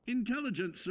Intelligence.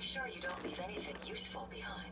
Make sure you don't leave anything useful behind.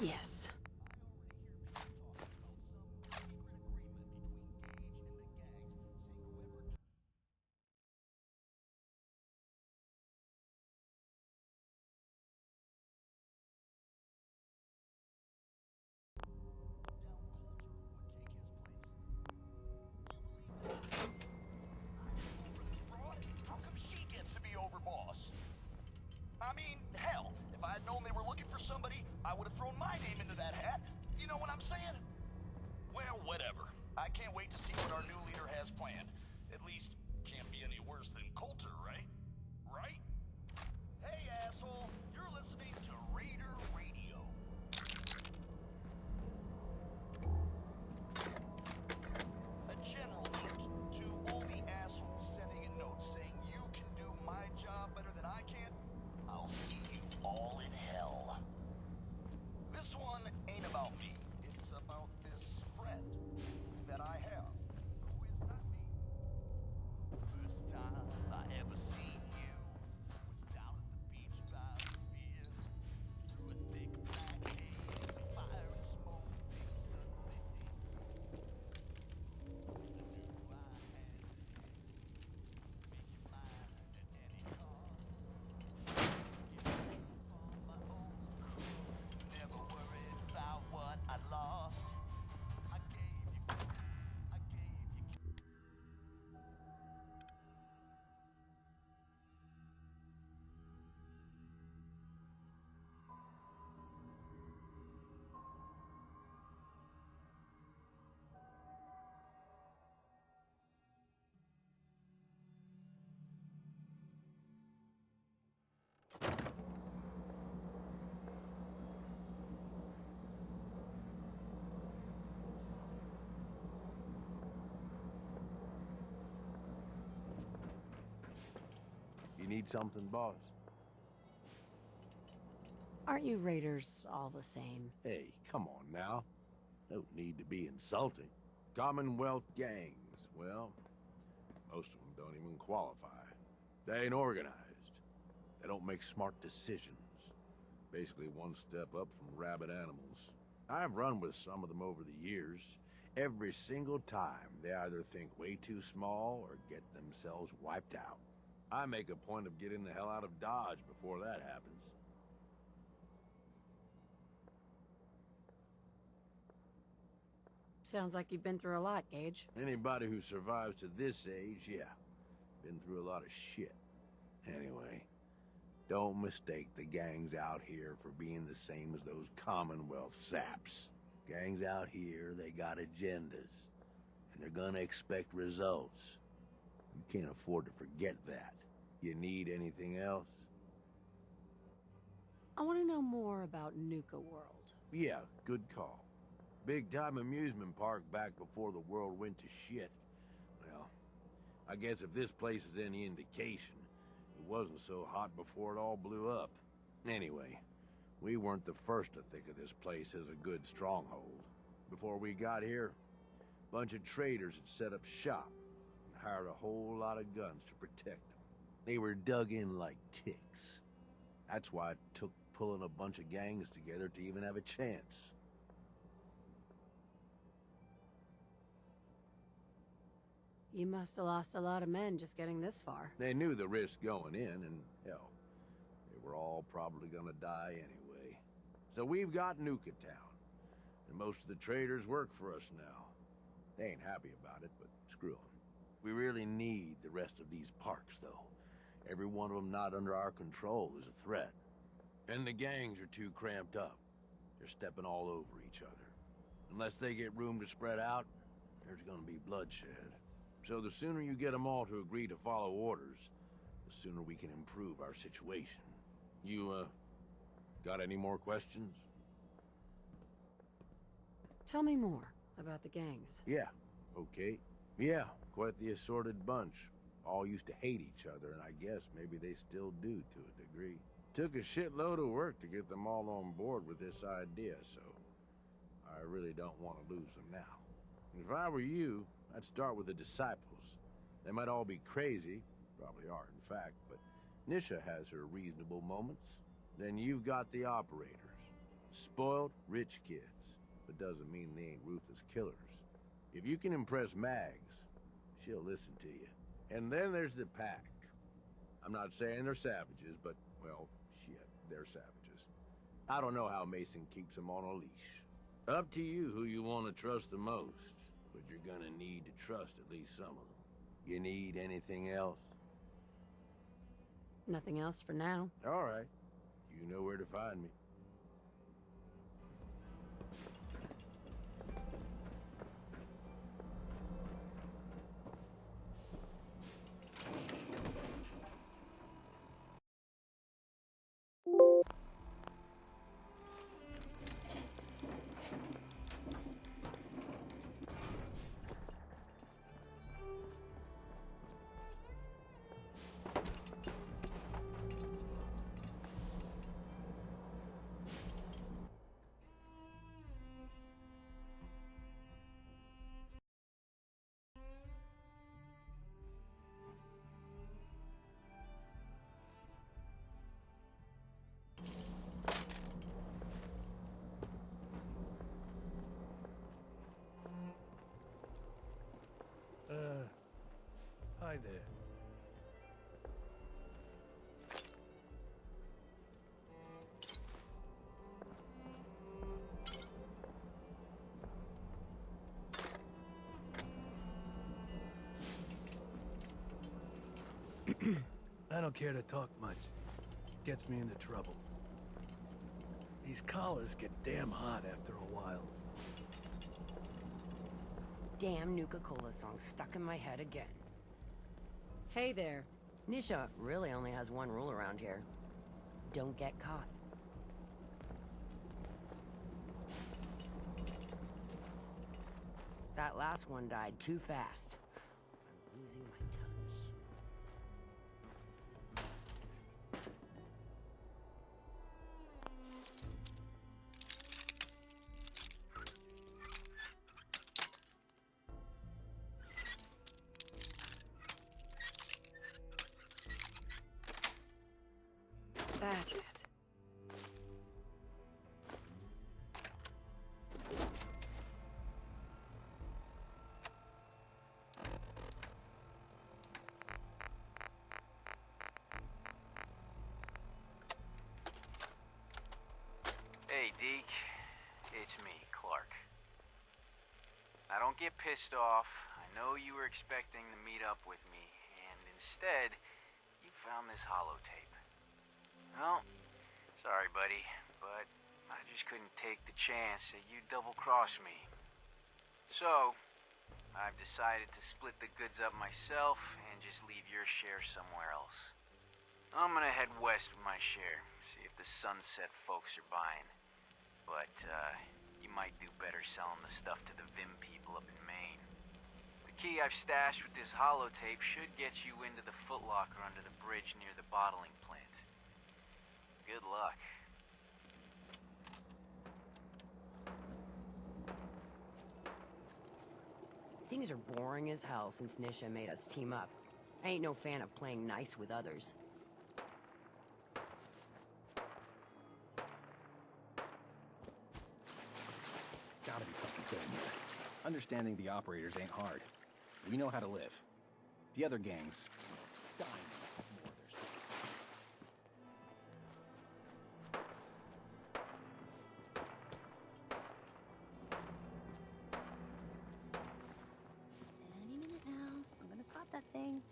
Yes. How come she gets to be overboss? I mean, hell, if I had known they were looking for somebody, I would have thrown my name into that hat. You know what I'm saying? Well, whatever. I can't wait to see what our new leader has planned. At least, can't be any worse than Coulter, right? Right? Hey, asshole, you're listening to Raider Radio. A general note to all the assholes sending in notes saying you can do my job better than I can. I'll see you all in hell. This one ain't about me. It's about this friend that I have, who is not me. First time I ever seen you was down at the beach by the pier. Through a thick black haze, the fire and smoke, they suddenly did. Knew I had to make it mine at any cost. My old crew, never worried about what I lost. I gave you gold, I gave you. You need something, boss? Aren't you raiders all the same? Hey, come on now. Don't need to be insulting. Commonwealth gangs, well, most of them don't even qualify. They ain't organized. They don't make smart decisions. Basically one step up from rabid animals. I've run with some of them over the years. Every single time, they either think way too small or get themselves wiped out. I make a point of getting the hell out of Dodge before that happens. Sounds like you've been through a lot, Gage. Anybody who survives to this age, yeah, been through a lot of shit. Anyway, don't mistake the gangs out here for being the same as those Commonwealth saps. Gangs out here, they got agendas, and they're gonna expect results. You can't afford to forget that. You need anything else? I want to know more about Nuka-World. Yeah, good call. Big-time amusement park back before the world went to shit. Well, I guess if this place is any indication, it wasn't so hot before it all blew up. Anyway, we weren't the first to think of this place as a good stronghold. Before we got here, a bunch of traders had set up shop and hired a whole lot of guns to protect them. They were dug in like ticks. That's why it took pulling a bunch of gangs together to even have a chance. You must have lost a lot of men just getting this far. They knew the risk going in, and hell, they were all probably gonna die anyway. So we've got Nuka Town, and most of the traders work for us now. They ain't happy about it, but screw them. We really need the rest of these parks, though. Every one of them not under our control is a threat. And the gangs are too cramped up. They're stepping all over each other. Unless they get room to spread out, there's gonna be bloodshed. So the sooner you get them all to agree to follow orders, the sooner we can improve our situation. You, got any more questions? Tell me more about the gangs. Yeah, okay. Yeah, quite the assorted bunch. All used to hate each other, and I guess maybe they still do to a degree. Took a shitload of work to get them all on board with this idea, so I really don't want to lose them now. If I were you, I'd start with the disciples. They might all be crazy, probably are in fact, but Nisha has her reasonable moments. Then you've got the operators. Spoiled, rich kids. But doesn't mean they ain't ruthless killers. If you can impress Mags, she'll listen to you. And then there's the Pack. I'm not saying they're savages, but, well, shit, they're savages. I don't know how Mason keeps them on a leash. Up to you who you want to trust the most, but you're gonna need to trust at least some of them. You need anything else? Nothing else for now. All right. You know where to find me. Hi there. I don't care to talk much. Gets me into trouble. These collars get damn hot after a while. Damn Nuka-Cola song stuck in my head again. Hey there. Nisha really only has one rule around here. Don't get caught. That last one died too fast. I'm losing my touch. That's it. Hey, Deke. It's me, Clark. Now, don't get pissed off. I know you were expecting to meet up with me, and instead, you found this holotape. Well, sorry, buddy, but I just couldn't take the chance that you'd double-cross me. So, I've decided to split the goods up myself and just leave your share somewhere else. I'm gonna head west with my share, see if the Sunset folks are buying. But, you might do better selling the stuff to the Vim people up in Maine. The key I've stashed with this holotape should get you into the Foot Locker under the bridge near the bottling plant. Good luck. Things are boring as hell since Nisha made us team up. I ain't no fan of playing nice with others. Gotta be something good in here. Understanding the operators ain't hard. We know how to live. The other gangs, diamonds. Any minute now. I'm gonna spot that thing.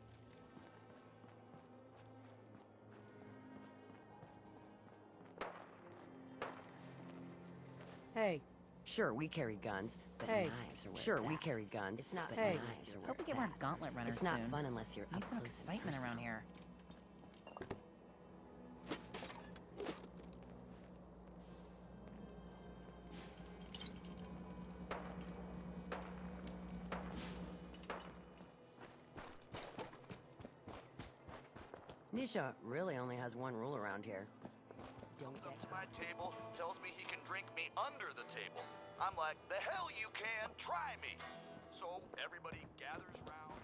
Hey. Sure, we carry guns, but Hey. knives are where Sure, it's we at. carry guns, It's not but but Hey. knives are where Hope we it's get more at. gauntlet runners It's not soon. fun unless you're Need up some close and excitement around personal. here. Nisha really only has one rule around here. Don't Comes get to my table, tells me he can drink me under the table. I'm like, the hell you can, try me. So everybody gathers round.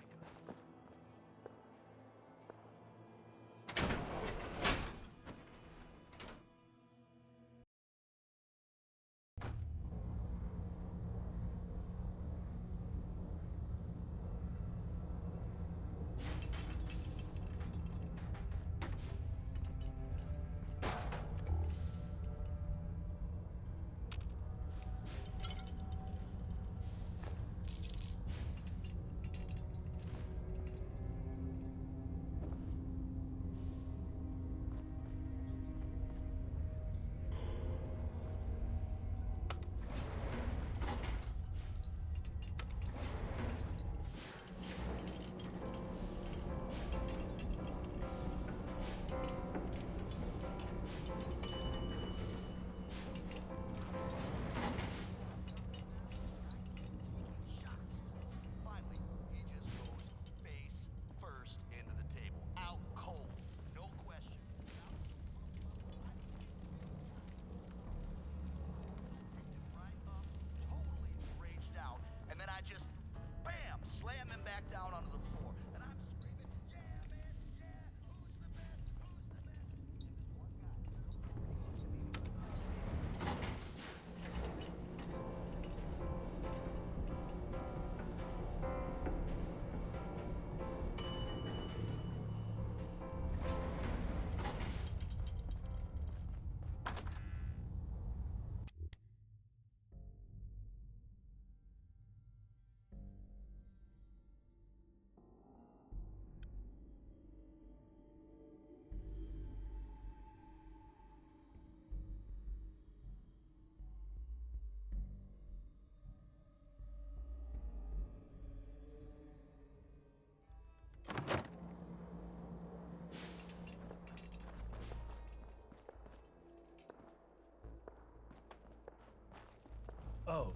Oh,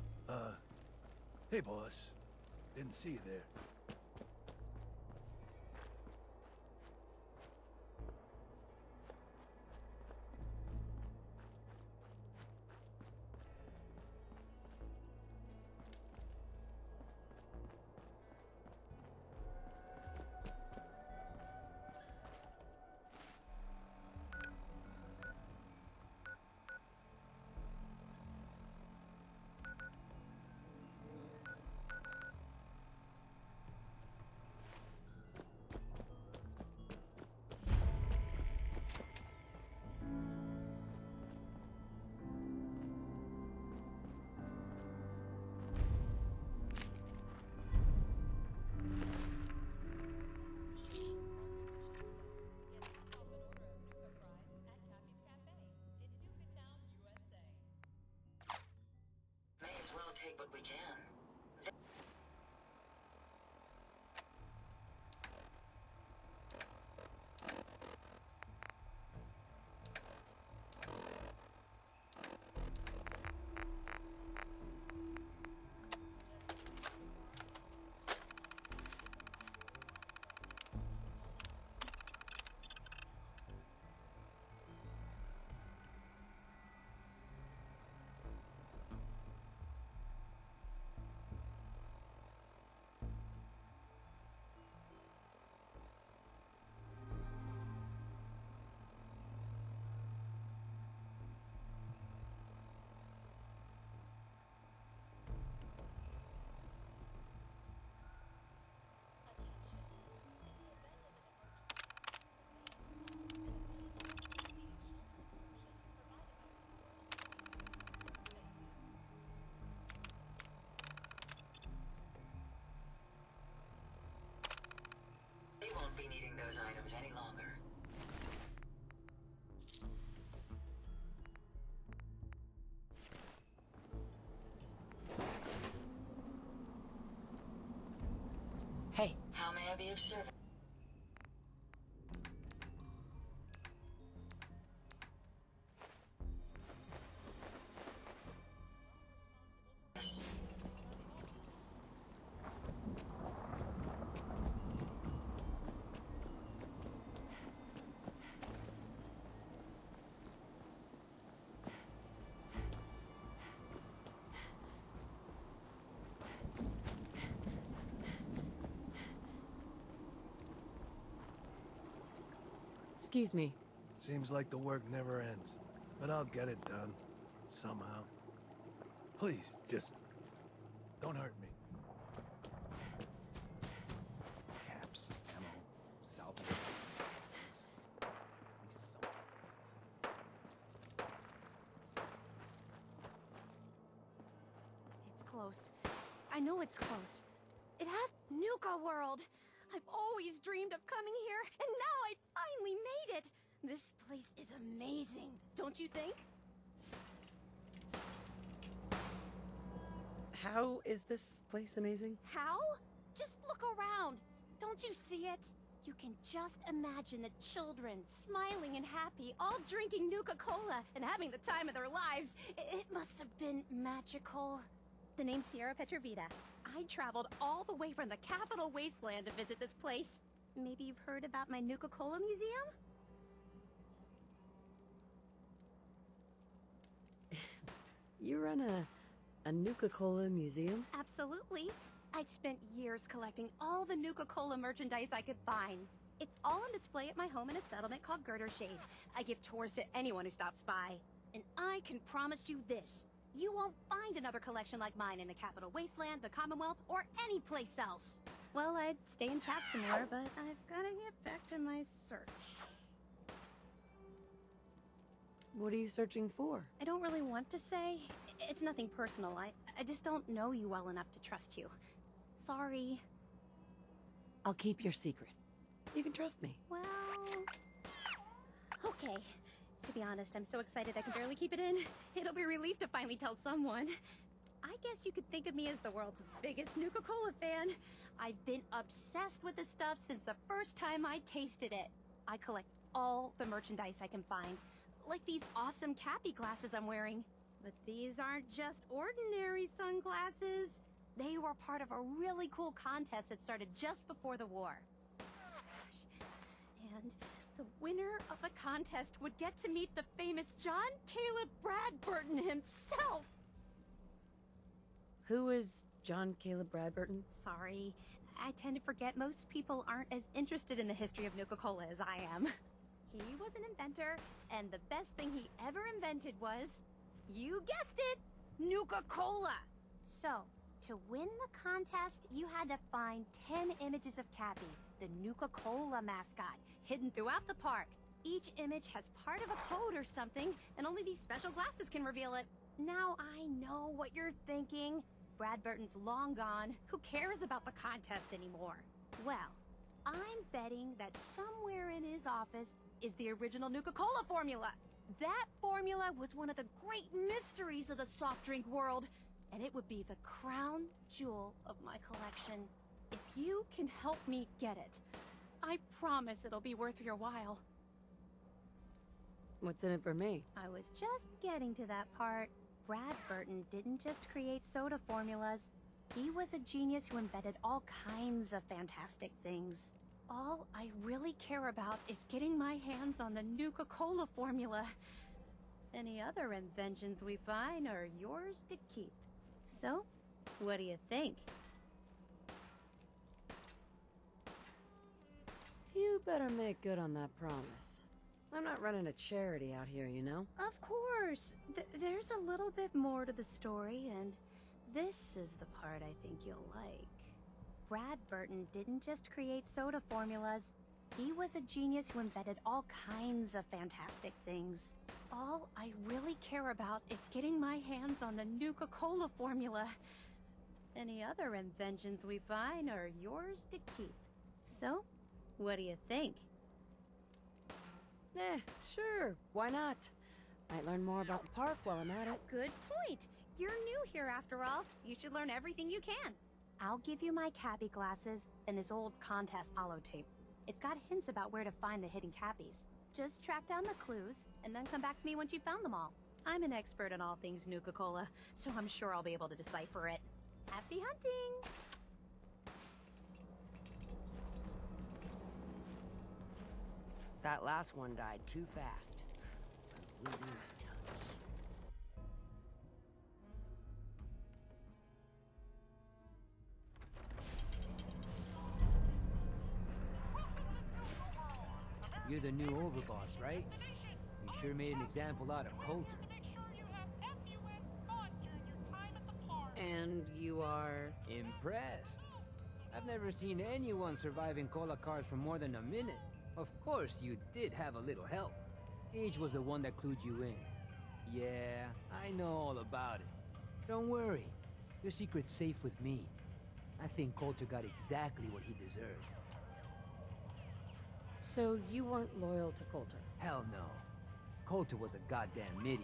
hey boss. Didn't see you there. May as well take what we can. We won't be needing those items any longer. Hey, How may I be of service? excuse me. Seems like the work never ends, but I'll get it done. Somehow. Please, just don't hurt me. Caps, ammo, salvage. It's close. I know it's close. It has Nuka-World! I've always dreamed of coming here, and now I finally made it! This place is amazing, don't you think? How is this place amazing? How? Just look around. Don't you see it? You can just imagine the children, smiling and happy, all drinking Nuka-Cola and having the time of their lives. It must have been magical. The name's Sierra Petrovita. I traveled all the way from the capital wasteland to visit this place. Maybe you've heard about my Nuka-Cola museum? You run a Nuka-Cola museum? Absolutely. I spent years collecting all the Nuka-Cola merchandise I could find. It's all on display at my home in a settlement called Girdershade. I give tours to anyone who stops by. And I can promise you this. You won't find another collection like mine in the Capital Wasteland, the Commonwealth, or any place else. Well, I'd stay and chat some more, but I've gotta get back to my search. What are you searching for? I don't really want to say. It's nothing personal. I just don't know you well enough to trust you. Sorry. I'll keep your secret. You can trust me. Well... Okay. To be honest, I'm so excited I can barely keep it in. It'll be a relief to finally tell someone. I guess you could think of me as the world's biggest Nuka-Cola fan. I've been obsessed with this stuff since the first time I tasted it. I collect all the merchandise I can find. Like these awesome Cappy glasses I'm wearing. But these aren't just ordinary sunglasses. They were part of a really cool contest that started just before the war. And the winner of the contest would get to meet the famous John Caleb Bradburton himself. Who is John Caleb Bradburton? Sorry, I tend to forget most people aren't as interested in the history of Nuka-Cola as I am. He was an inventor, and the best thing he ever invented was, you guessed it, Nuka-Cola! So, to win the contest, you had to find 10 images of Cappy, the Nuka-Cola mascot, hidden throughout the park. Each image has part of a code or something, and only these special glasses can reveal it. Now I know what you're thinking. Bradburton's long gone. Who cares about the contest anymore? Well, I'm betting that somewhere in his office is the original Nuka-Cola formula. That formula was one of the great mysteries of the soft drink world, and it would be the crown jewel of my collection. If you can help me get it, I promise it'll be worth your while. What's in it for me? I was just getting to that part. Bradburton didn't just create soda formulas. He was a genius who invented all kinds of fantastic things. All I really care about is getting my hands on the Nuka-Cola formula. Any other inventions we find are yours to keep. So, what do you think? You better make good on that promise. I'm not running a charity out here, you know? Of course. There's a little bit more to the story, and this is the part I think you'll like. Bradburton didn't just create soda formulas. He was a genius who invented all kinds of fantastic things. All I really care about is getting my hands on the Nuka-Cola formula. Any other inventions we find are yours to keep. So, what do you think? Sure, why not? Might learn more about the park while I'm at it. Good point. You're new here after all. You should learn everything you can. I'll give you my Cappy glasses and this old contest holotape. It's got hints about where to find the hidden Cappies. Just track down the clues, and then come back to me once you've found them all. I'm an expert in all things Nuka-Cola, so I'm sure I'll be able to decipher it. Happy hunting! That last one died too fast. I'm losing my touch. You're the new overboss, right? You sure made an example out of Coulter. And you are? Impressed. I've never seen anyone surviving cola cars for more than a minute. Of course, you did have a little help. Gage was the one that clued you in. Yeah, I know all about it. Don't worry. Your secret's safe with me. I think Coulter got exactly what he deserved. So you weren't loyal to Coulter? Hell no. Coulter was a goddamn idiot.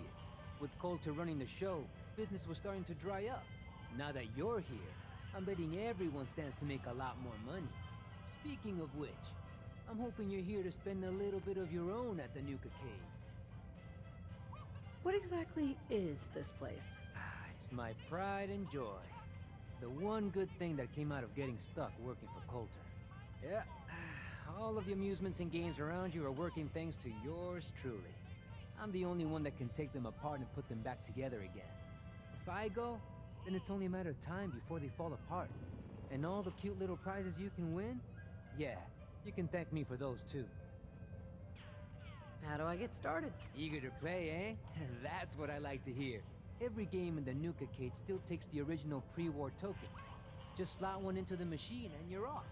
With Coulter running the show, business was starting to dry up. Now that you're here, I'm betting everyone stands to make a lot more money. Speaking of which, I'm hoping you're here to spend a little bit of your own at the Nuka-Cave. What exactly is this place? It's my pride and joy. The one good thing that came out of getting stuck working for Coulter. Yeah, all of the amusements and games around you are working thanks to yours truly. I'm the only one that can take them apart and put them back together again. If I go, then it's only a matter of time before they fall apart. And all the cute little prizes you can win? Yeah, you can thank me for those too. How do I get started? Eager to play, eh? That's what I like to hear. Every game in the Nuka-Cade still takes the original pre-war tokens. Just slot one into the machine and you're off.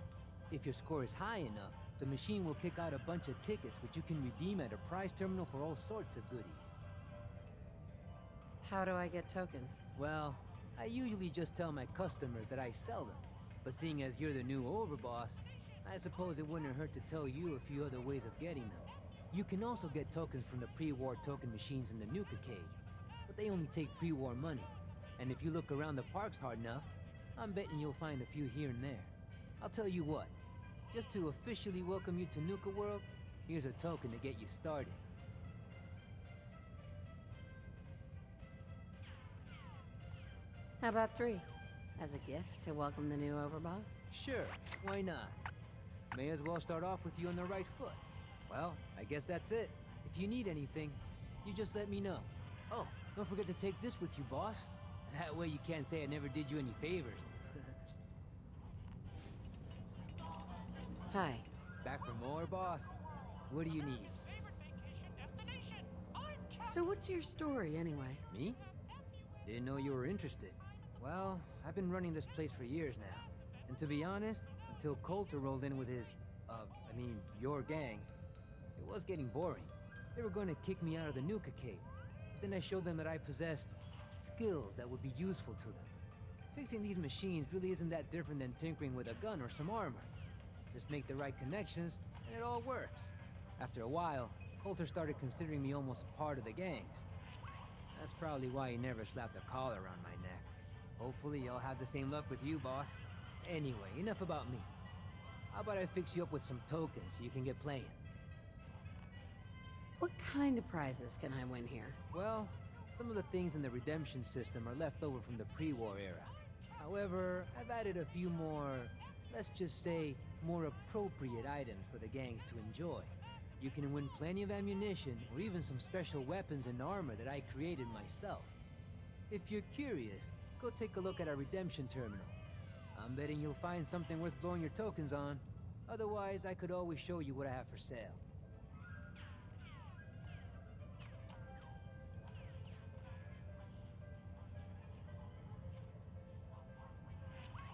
If your score is high enough, the machine will kick out a bunch of tickets which you can redeem at a prize terminal for all sorts of goodies. How do I get tokens? Well, I usually just tell my customers that I sell them. But seeing as you're the new overboss, I suppose it wouldn't hurt to tell you a few other ways of getting them. You can also get tokens from the pre-war token machines in the Nuka-Cade, but they only take pre-war money. And if you look around the parks hard enough, I'm betting you'll find a few here and there. I'll tell you what, just to officially welcome you to Nuka-World, here's a token to get you started. How about 3? As a gift to welcome the new overboss? Sure, why not? May as well start off with you on the right foot. Well, I guess that's it. If you need anything, you just let me know. Oh, don't forget to take this with you, boss. That way you can't say I never did you any favors. Hi. Back for more, boss? What do you need? So what's your story, anyway? Me? Didn't know you were interested. Well, I've been running this place for years now. And to be honest, until Coulter rolled in with his, your gangs, it was getting boring. They were going to kick me out of the Nuka cave. But then I showed them that I possessed skills that would be useful to them. Fixing these machines really isn't that different than tinkering with a gun or some armor. Just make the right connections, and it all works. After a while, Coulter started considering me almost a part of the gangs. That's probably why he never slapped a collar around my neck. Hopefully I'll have the same luck with you, boss. Anyway, enough about me. How about I fix you up with some tokens so you can get playing? What kind of prizes can I win here? Well, some of the things in the redemption system are left over from the pre-war era. However, I've added a few more, let's just say, more appropriate items for the gangs to enjoy. You can win plenty of ammunition or even some special weapons and armor that I created myself. If you're curious, go take a look at our redemption terminal. I'm betting you'll find something worth blowing your tokens on. Otherwise, I could always show you what I have for sale.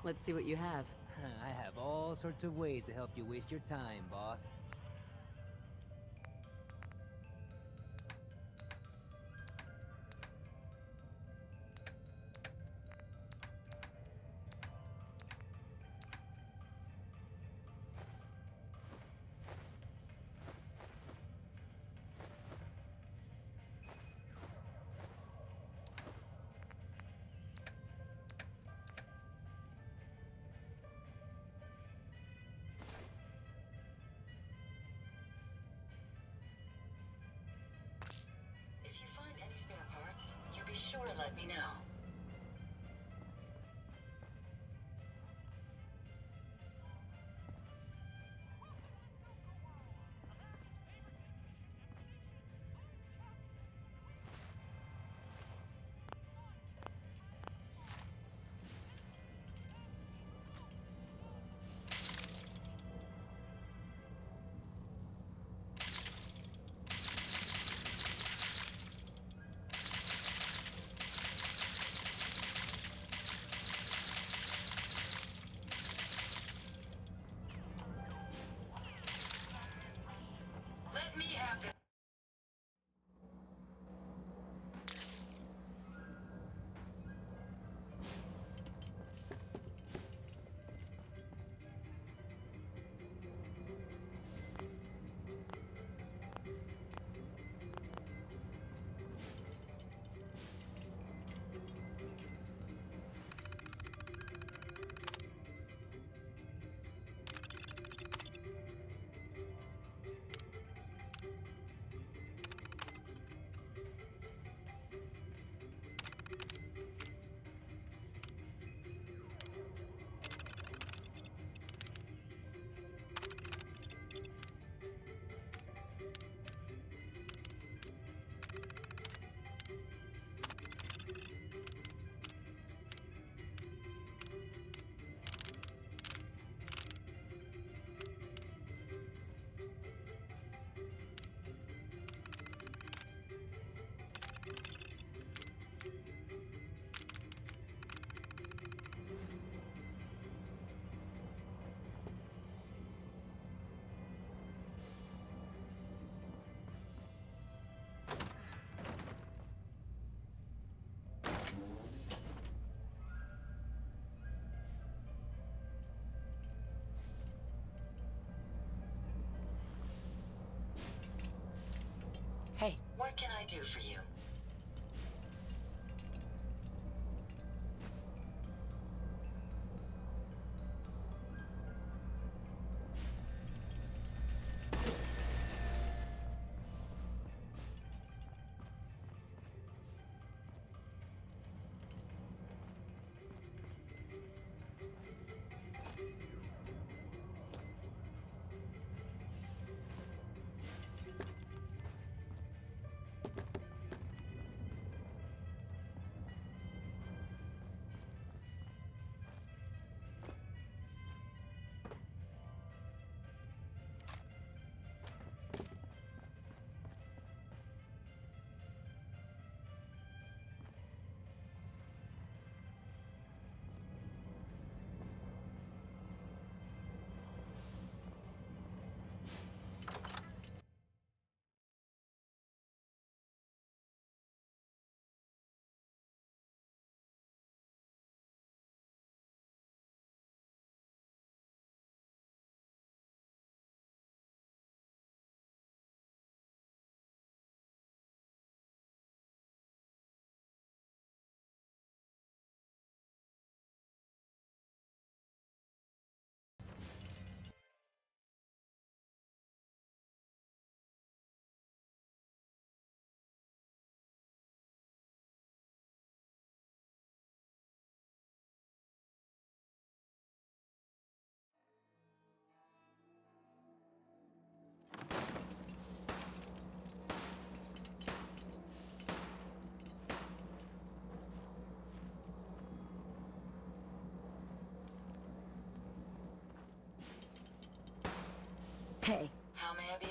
Let's see what you have. I have all sorts of ways to help you waste your time, boss. If you find any spare parts, you be sure to let me know. Let me have this. Hey. What can I do for you?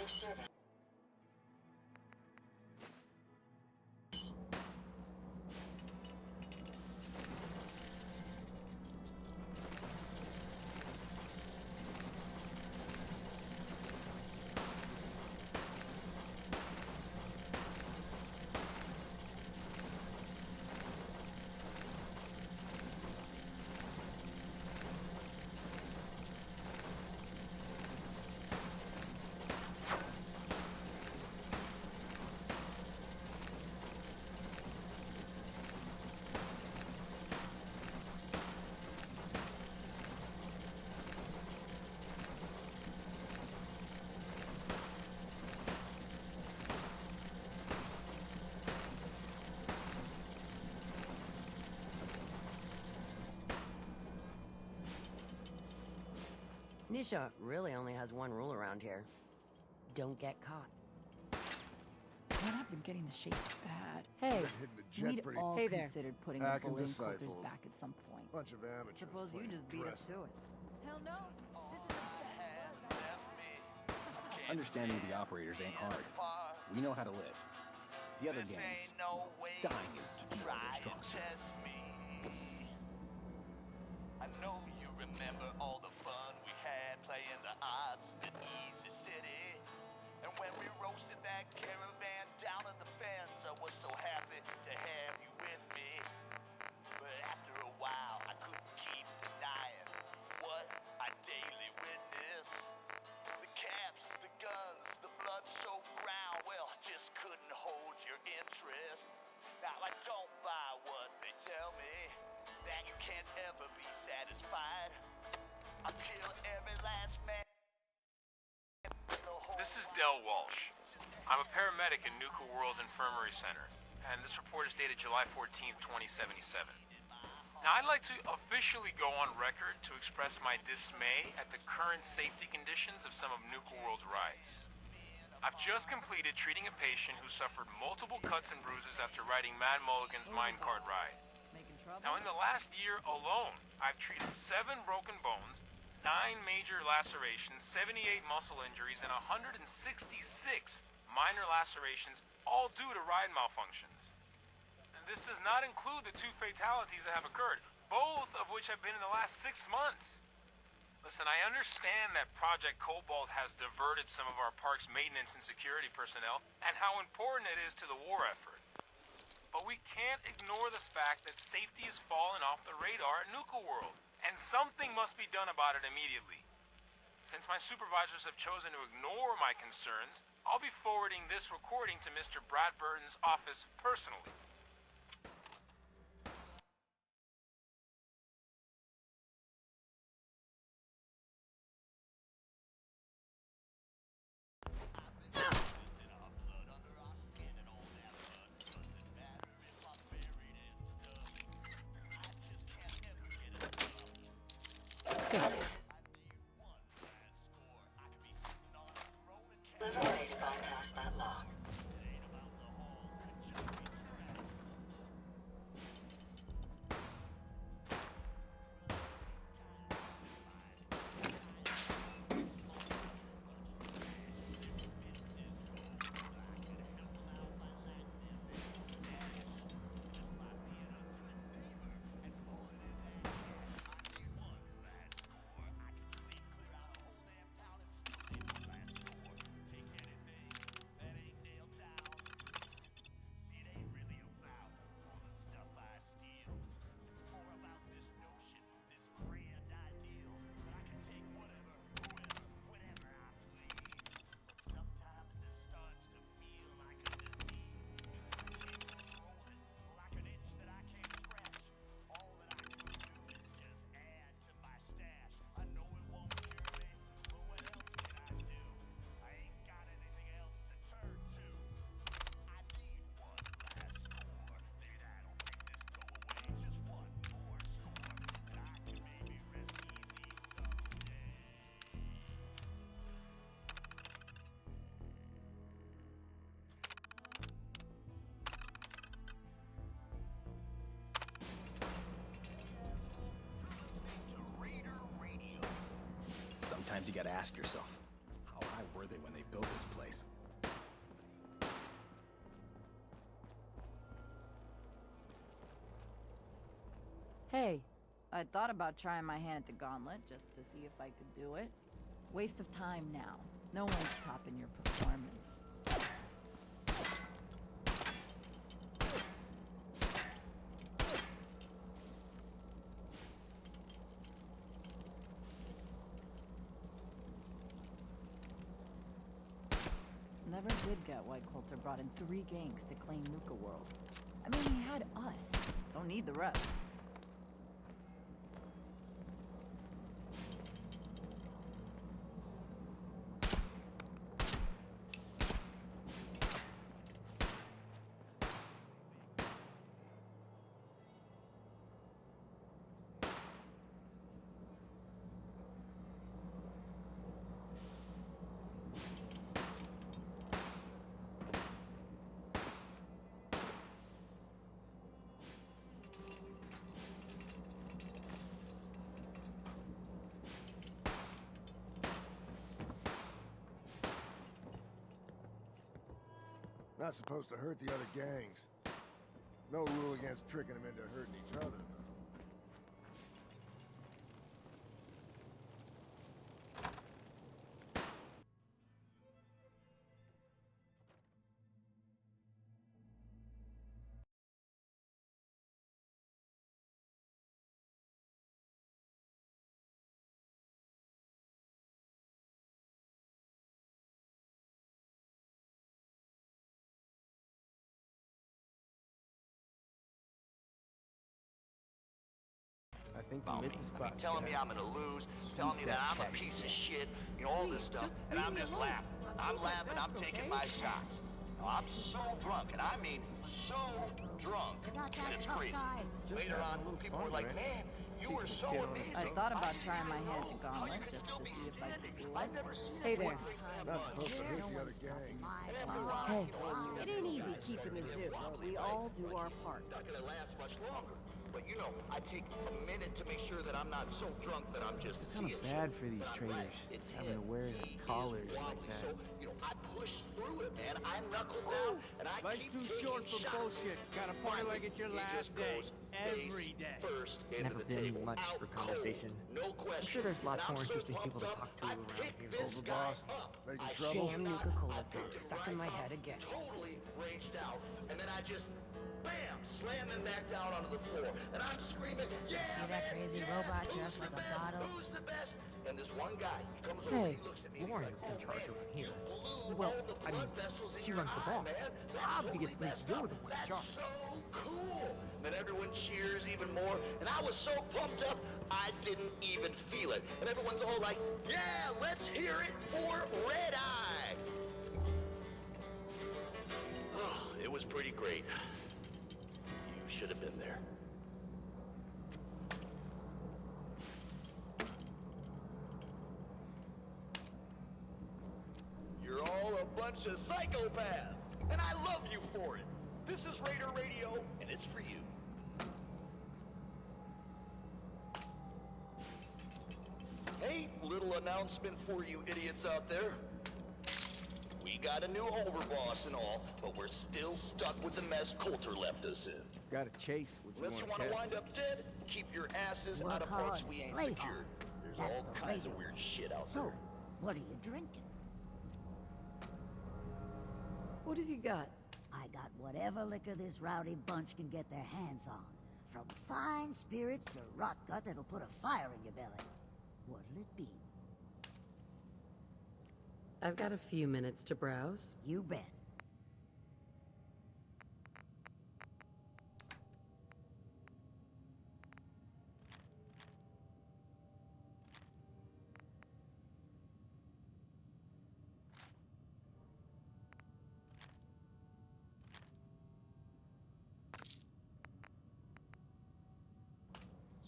of service. Nisha really only has one rule around here. Don't get caught. Man, I've been getting the shakes bad. Hey. We'd all Hey there. considered putting the Hacking bullying cultures disciples. back at some point. Bunch of amateurs. Suppose you playing just beat us dress to up. it. Hell no. Understanding the operators ain't hard. We know how to live. The other gangs, dying is more their strong suit. I know you remember all the fun we had playing the odds in Easy City. And when we roasted that caravan down in the fens, I was so happy to have you with me. But after a while, I couldn't keep denying what I daily witness. The caps, the guns, the blood-soaked ground, well, I just couldn't hold your interest. Now I don't buy what they tell me, that you can't ever be satisfied. I'll kill every last man. This is Del Walsh. I'm a paramedic in Nuka-World's Infirmary Center, and this report is dated July 14th, 2077. Now, I'd like to officially go on record to express my dismay at the current safety conditions of some of Nuka-World's rides. I've just completed treating a patient who suffered multiple cuts and bruises after riding Mad Mulligan's minecart ride. Now, in the last year alone, I've treated 7 broken bones, 9 major lacerations, 78 muscle injuries, and 166 minor lacerations, all due to ride malfunctions. And this does not include the 2 fatalities that have occurred, both of which have been in the last 6 months. Listen, I understand that Project Cobalt has diverted some of our park's maintenance and security personnel, and how important it is to the war effort. But we can't ignore the fact that safety has fallen off the radar at Nuka-World, and something must be done about it immediately. Since my supervisors have chosen to ignore my concerns, I'll be forwarding this recording to Mr. Bradburton's office personally. Clever way to bypass that lock. Sometimes you gotta ask yourself, how high worth it when they built this place. Hey, I thought about trying my hand at the gauntlet just to see if I could do it. Waste of time now. No one's topping your performance. Never did get why Coulter brought in 3 gangs to claim Nuka-World. I mean, he had us. Don't need the rest. Not supposed to hurt the other gangs. No rule against tricking them into hurting each other, though. I think you missed a spot. Telling me I'm gonna lose, telling me that I'm a piece of shit, you know, all this stuff, and I'm just laughing. I'm laughing, I'm taking my shots. Now, I'm so drunk, and I mean so drunk, that it's crazy. Later on, people were like, man, you were so amazing. I thought about trying my hand at the gauntlet just to see if I could do it. Hey there. Not supposed to hurt the other gangs. Hey, it ain't easy keeping the zoo, but we all do our part. Not gonna last much longer. But you know, I take a minute to make sure that I'm not so drunk that I'm just Kind of bad for these traders, having to wear their collars like that. So, you know, I push through it, man. I knuckle down, and I Life's keep too taking short for shots. bullshit. Gotta party like it's your last day. Every day. First into Never the been table. much Out for conversation. cold, no question. I'm sure there's lots And more I'm so interesting people to pumped talk to up, around I here. pick this guy up. Making I trouble? Damn Nuka-Cola thing stuck in my head again. Totally raged out, and then I just, bam, slam him back down onto the floor, and I'm screaming, yeah, See that man, crazy yeah, robot who's dressed the like a best? bottle? Who's the best? And this one guy, he comes over, Hey, he looks at me, and Lauren's he's like, in charge man, around here. you blew Well, all the I mean, blood vessels in she your runs the eye, bar. man. That's Obviously, totally you're messed the up. one in That's charge. so cool. Then everyone cheers even more, and I was so pumped up, I didn't even feel it. And everyone's all like, yeah, let's hear it for Red Eye. Oh, it was pretty great. You should have been there. You're all a bunch of psychopaths, and I love you for it. This is Raider Radio, and it's for you. Hey, little announcement for you idiots out there. We got a new overboss and all, but we're still stuck with the mess Coulter left us in. Gotta chase what you Unless you want want to to wind up dead, keep your asses out of Work parts hard, we ain't play secured. hard. There's That's all the kinds of Raider weird way. shit out So, there. what are you drinking? What have you got? I got whatever liquor this rowdy bunch can get their hands on. From fine spirits to rot gut that'll put a fire in your belly. What'll it be? I've got a few minutes to browse. You bet.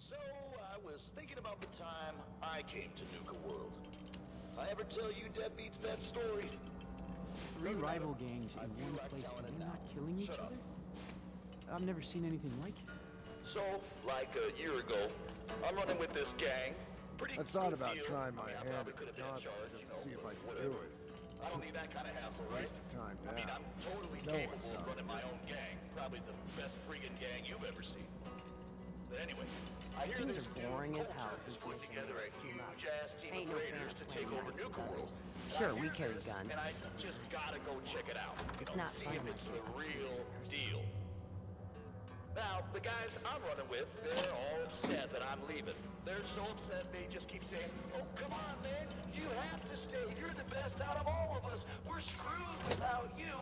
So, I was thinking about the time I came to Nuka-World. I ever tell you deadbeats that story? 3 rival gangs in one place and they're not killing each other? I've never seen anything like it. So, like a year ago, I'm running with this gang. Pretty I thought big about deal. trying I my mean, I hand probably at could the have been in gauntlet charge, just you to know, see if I could whatever. do it. I don't need that kind of hassle, right? Waste of time now. I mean, I'm totally No one's capable of stopping running my own gang. Probably the best friggin' gang you've ever seen. But anyway, I hear Things this are new boring as culture hell has since put Mission together a made us team up. huge-ass team Ain't of no fan raiders of to playing take over nice with Nuka-World. others. Sure, we carry guns. And I just gotta go check it out. It's You know, not see fun if unless it's you're the up real close and deal. Now, the guys I'm running with, they're all upset that I'm leaving. They're so upset they just keep saying, "Oh, come on, man, you have to stay. You're the best out of all of us. We're screwed without you."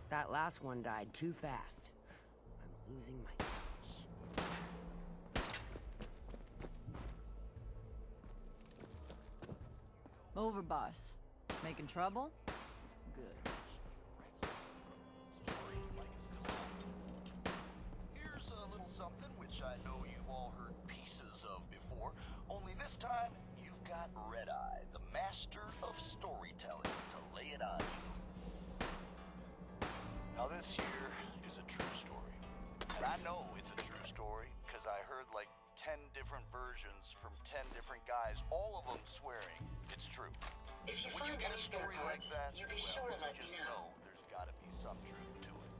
That last one died too fast. I'm losing my touch. Over, boss. Making trouble? Good. Here's a little something which I know you've all heard pieces of before, only this time you've got Red Eye, the master of storytelling, to lay it on you. Now this here is a true story. And I know it's a true story because I heard like 10 different versions from 10 different guys, all of them swearing it's true. If you When find you get any a spare story like parts, that, you be well, sure to you let me just know. there's gotta be some truth to it.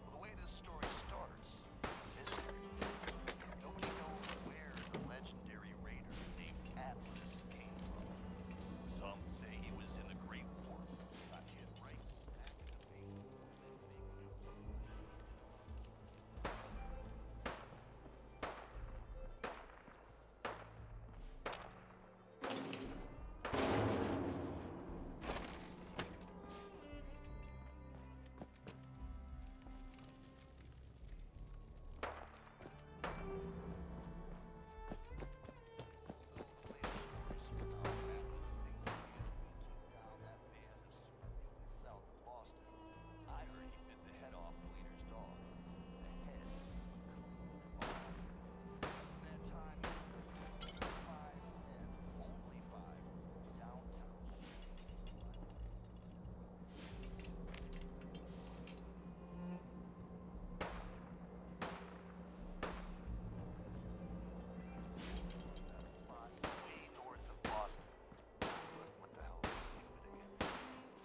Well, the way this story starts is a mystery. Nobody knows where the legendary raider named Atlas came from. Some say he was in the Great War. Got hit right smack in the face with a big nuke.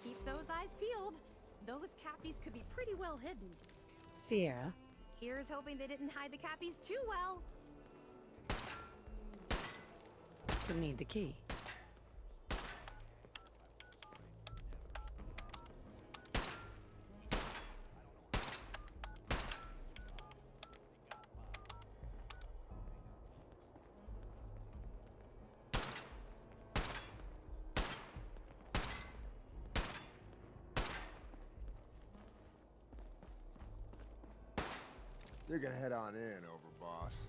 Keep those eyes peeled. Those cappies could be pretty well hidden. Sierra. Here's hoping they didn't hide the cappies too well. You'll need the key. You can head on in, Overboss.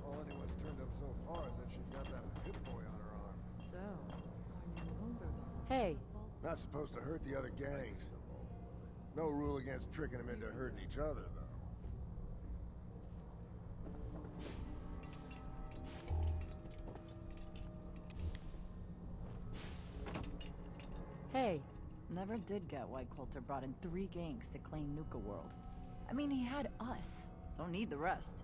All anyone's turned up so far is that she's got that hip boy on her arm. So, our new overboss. Hey. Not supposed to hurt the other gangs. No rule against tricking them into hurting each other, though. Hey. Never did get why Coulter brought in 3 gangs to claim Nuka-World. I mean, he had us. Don't need the rest.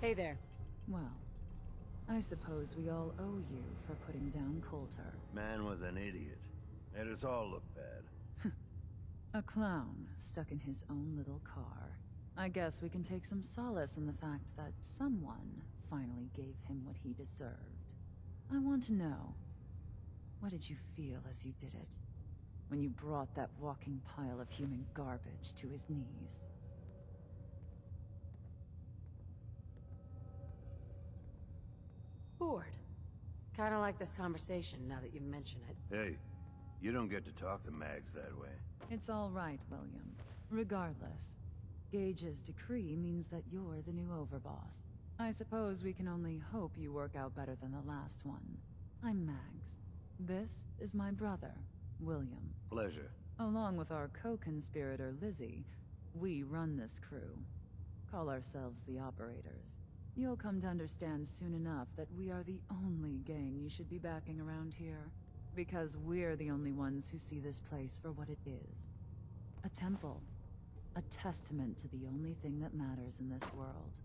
Hey there. Well, I suppose we all owe you for putting down Coulter. Man was an idiot. Made us all look bad. A clown stuck in his own little car. I guess we can take some solace in the fact that someone finally gave him what he deserved. I want to know, what did you feel as you did it? When you brought that walking pile of human garbage to his knees? Bored. Kinda like this conversation now that you mention it. Hey, you don't get to talk to Mags that way. It's all right, William. Regardless, Gage's decree means that you're the new overboss. I suppose we can only hope you work out better than the last one. I'm Mags. This is my brother, William. Pleasure. Along with our co-conspirator, Lizzie, we run this crew. Call ourselves the Operators. You'll come to understand soon enough that we are the only gang you should be backing around here. Because we're the only ones who see this place for what it is. A temple. A testament to the only thing that matters in this world.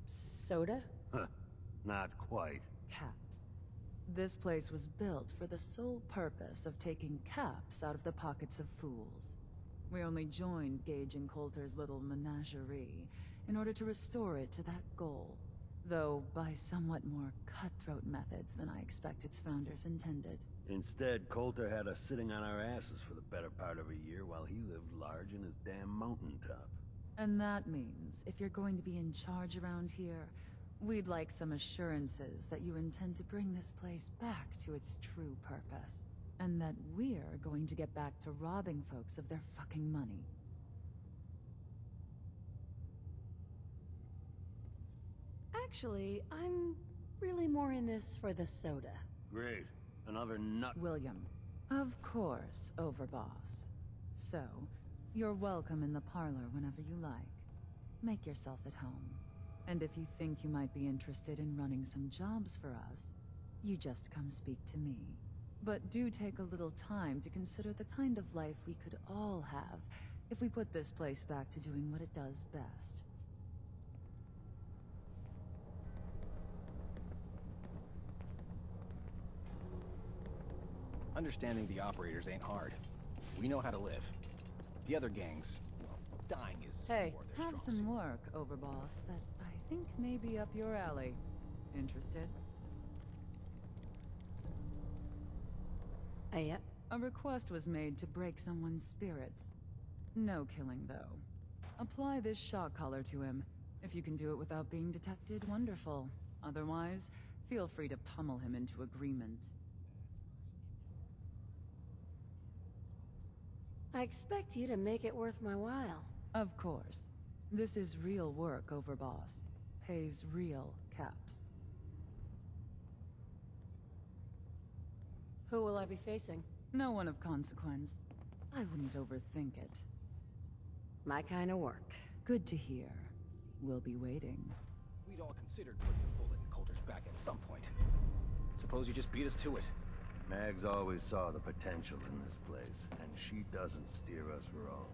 Soda? Huh. Not quite. Caps. This place was built for the sole purpose of taking caps out of the pockets of fools. We only joined Gage and Coulter's little menagerie in order to restore it to that goal, though by somewhat more cutthroat methods than I expect its founders intended. Instead, Coulter had us sitting on our asses for the better part of a year while he lived large in his damn mountaintop. And that means, if you're going to be in charge around here, we'd like some assurances that you intend to bring this place back to its true purpose. And that we're going to get back to robbing folks of their fucking money. Actually, I'm really more in this for the soda. Great. Another nut. William. Of course, Overboss. So, you're welcome in the parlor whenever you like. Make yourself at home. And if you think you might be interested in running some jobs for us, you just come speak to me. But do take a little time to consider the kind of life we could all have if we put this place back to doing what it does best. Understanding the operators ain't hard. We know how to live. The other gangs, well, dying is Hey, more their have strong some work, Overboss, that I think may be up your alley. Interested? Yep. A request was made to break someone's spirits. No killing, though. Apply this shock collar to him. If you can do it without being detected, wonderful. Otherwise, feel free to pummel him into agreement. I expect you to make it worth my while. Of course. This is real work, Overboss. Pays real caps. Who will I be facing? No one of consequence. I wouldn't overthink it. My kind of work. Good to hear. We'll be waiting. We'd all considered putting a bullet in Coulter's back at some point. Suppose you just beat us to it. Mags always saw the potential in this place, and she doesn't steer us wrong.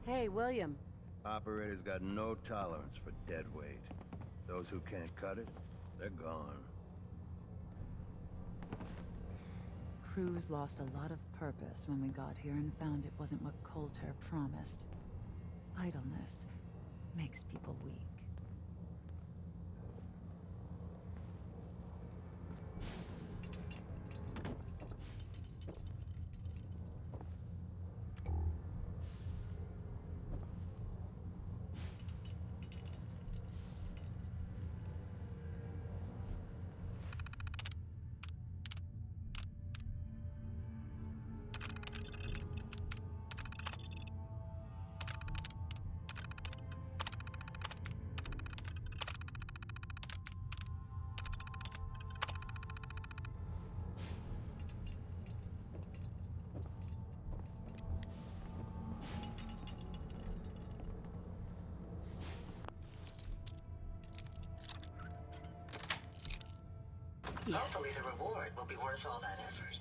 Hey, William. Operators got no tolerance for dead weight. Those who can't cut it, they're gone. Crew's lost a lot of purpose when we got here and found it wasn't what Coulter promised. Idleness makes people weak. Hopefully the reward will be worth all that effort.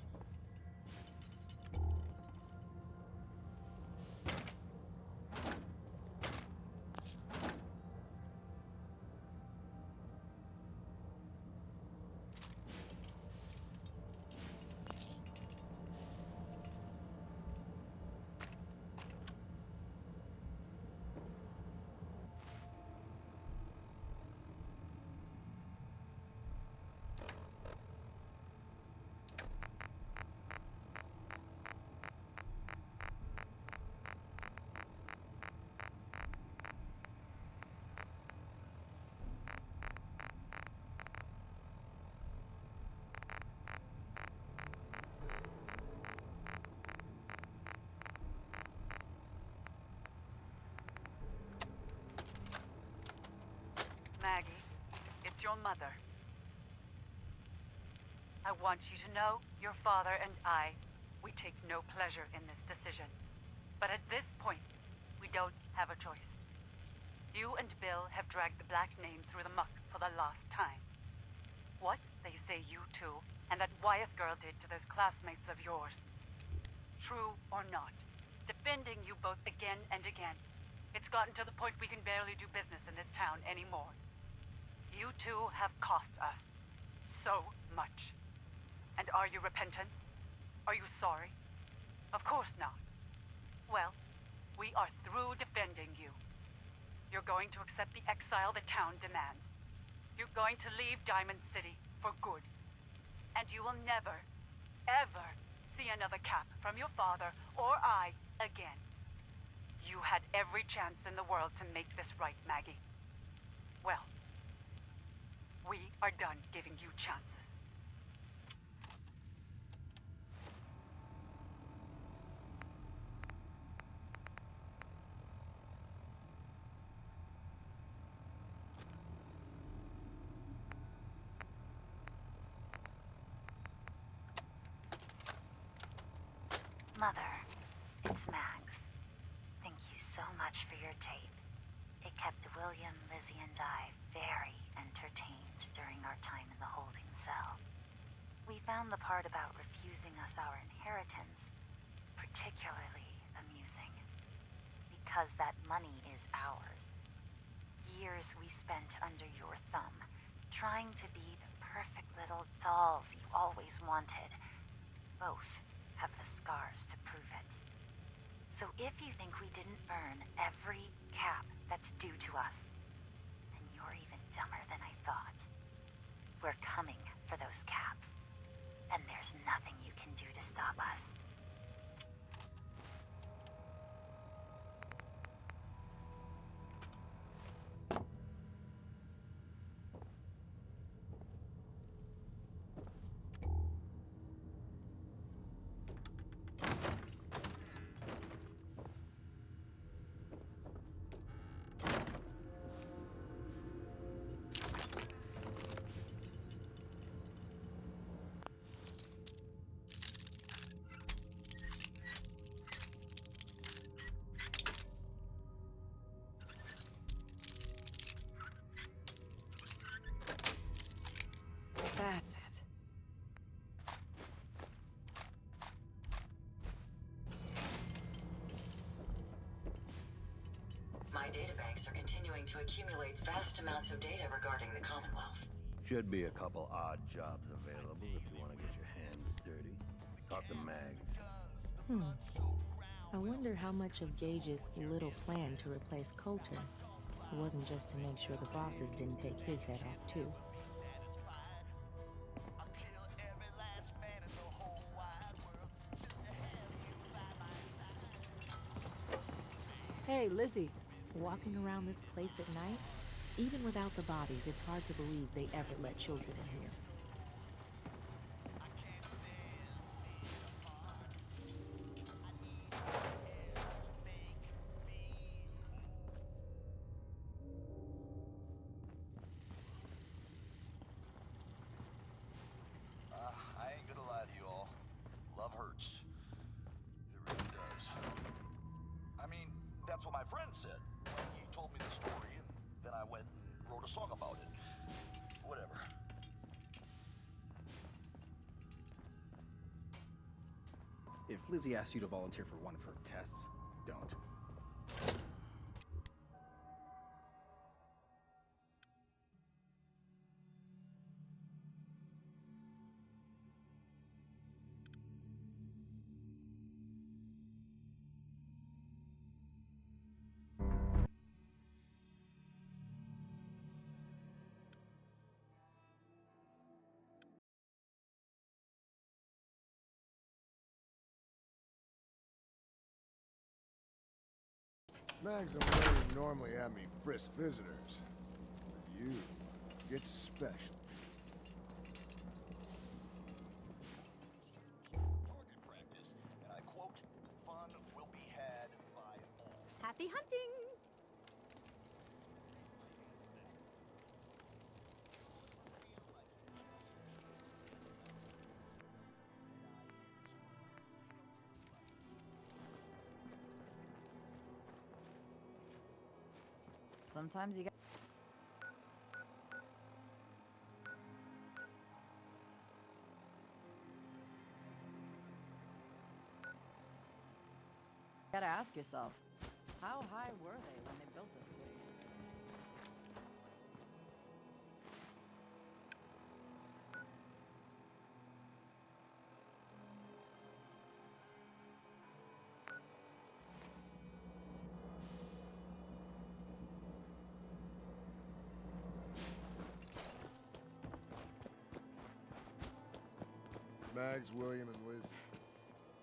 your mother. I want you to know your father and we take no pleasure in this decision. But at this point, we don't have a choice. You and Bill have dragged the black name through the muck for the last time. What they say you two and that Wyeth girl did to those classmates of yours. True or not, defending you both again and again. It's gotten to the point we can barely do business in this town anymore. You two have cost us so much. And are you repentant? Are you sorry? Of course not. Well, we are through defending you. You're going to accept the exile the town demands. You're going to leave Diamond City for good. And you will never, ever see another cap from your father or I again. You had every chance in the world to make this right, Maggie. Well, we are done giving you chances. Mother, it's Max. Thank you so much for your tape. It kept William, Lizzie, and I very entertained during our time in the holding cell. We found the part about refusing us our inheritance particularly amusing. Because that money is ours. Years we spent under your thumb, trying to be the perfect little dolls you always wanted. Both have the scars to prove it. So if you think we didn't earn every cap that's due to us, then you're even dumber than I thought. We're coming for those caps, and there's nothing you can do to stop us. That's it. My databanks are continuing to accumulate vast amounts of data regarding the Commonwealth. Should be a couple odd jobs available if you want to get your hands dirty. Talk to Mags. I wonder how much of Gage's little plan to replace Coulter wasn't just to make sure the bosses didn't take his head off too. Hey, Lizzie. Walking around this place at night, even without the bodies, it's hard to believe they ever let children in here. I ain't gonna lie to you all. Love hurts. It really does. I mean, that's what my friend said when he told me the story, and then I went and wrote a song about it. Whatever. If Lizzie asks you to volunteer for one of her tests, don't. Mags don't really normally have me frisk visitors. But you get special. Target practice, and I quote, fun will be had by all. Happy hunting! Sometimes you gotta ask yourself, how high were they when they built this place? Mags, William, and Lizzie.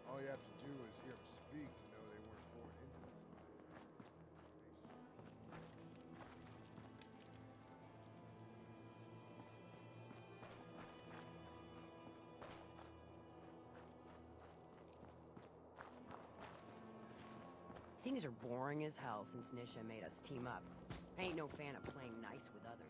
All you have to do is hear them speak to know they weren't born into this. Things are boring as hell since Nisha made us team up. I ain't no fan of playing nice with others.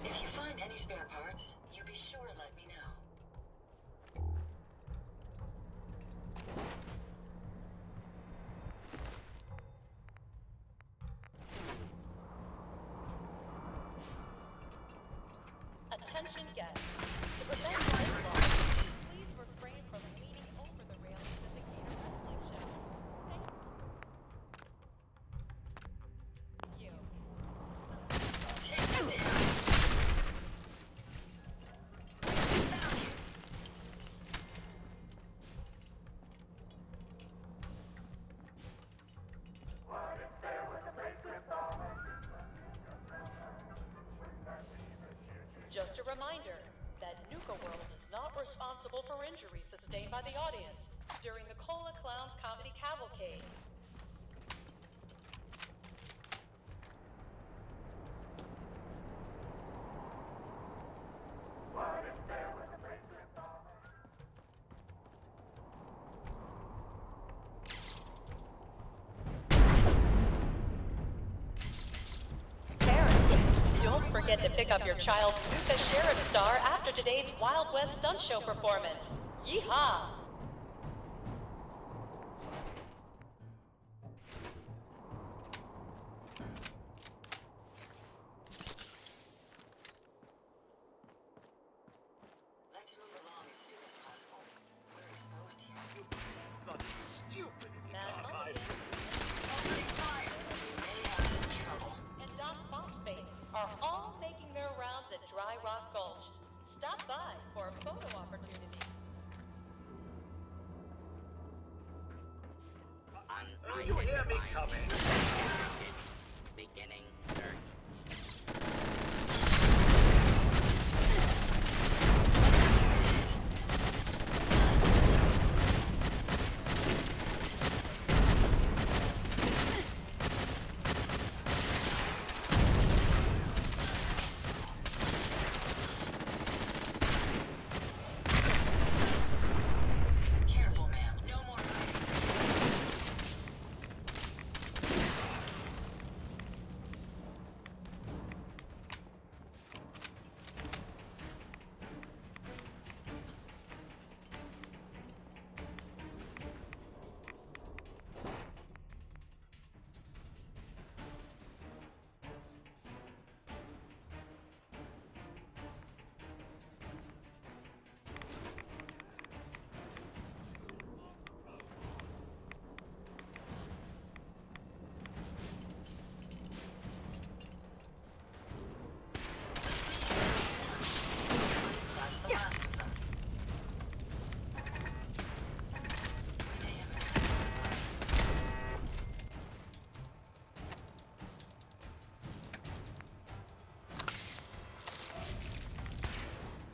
If you find any spare parts, you be sure to let me know. Attention guests. To prevent life loss, please refrain from leaning over the railings at the Gator Wrestling Show. Thank you. Take it down. Just a reminder that Nuka-World is not responsible for injuries sustained by the audience during the Cola Clowns Comedy Cavalcade. Don't forget to pick up your child's Nuka Sheriff Star after today's Wild West Stunt Show performance. Yeehaw! Let's move along as soon as possible. We're exposed. hear me coming? Beginning search. Careful, ma'am. No more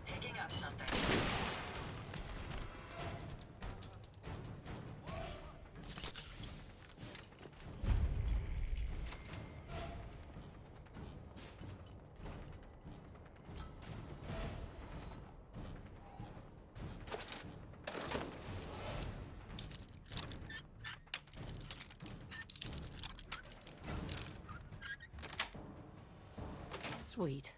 picking up something. Sweet.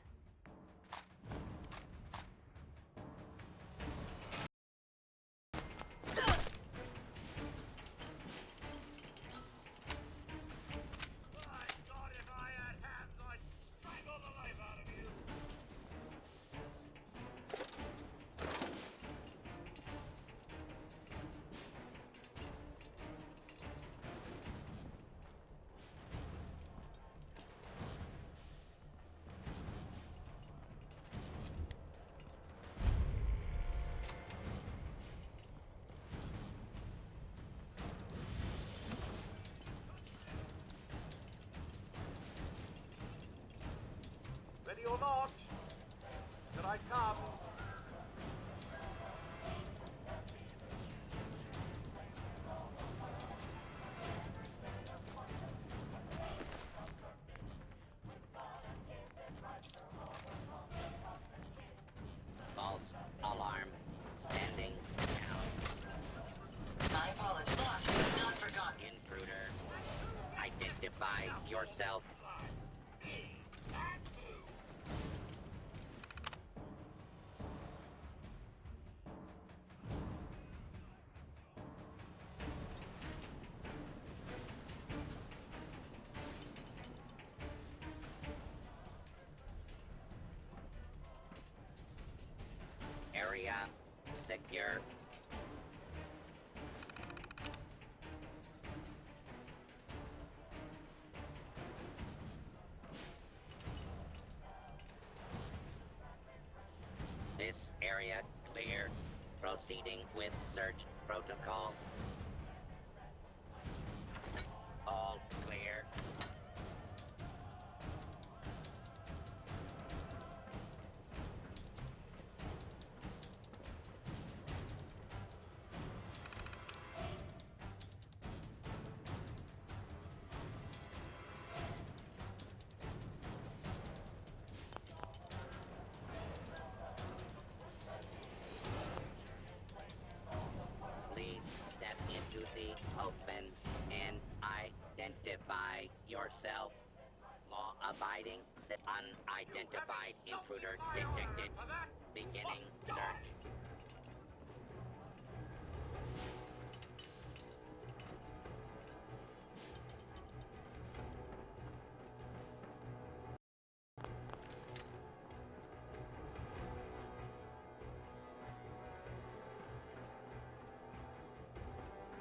Ready or not? Here I come. False alarm. Standing down. My apologies. Lost, but not forgotten. Intruder. Identify yourself. Area secure. This area clear. Proceeding with search protocol. All clear. Please step into the open and identify yourself. Law-abiding, unidentified intruder detected. Beginning search.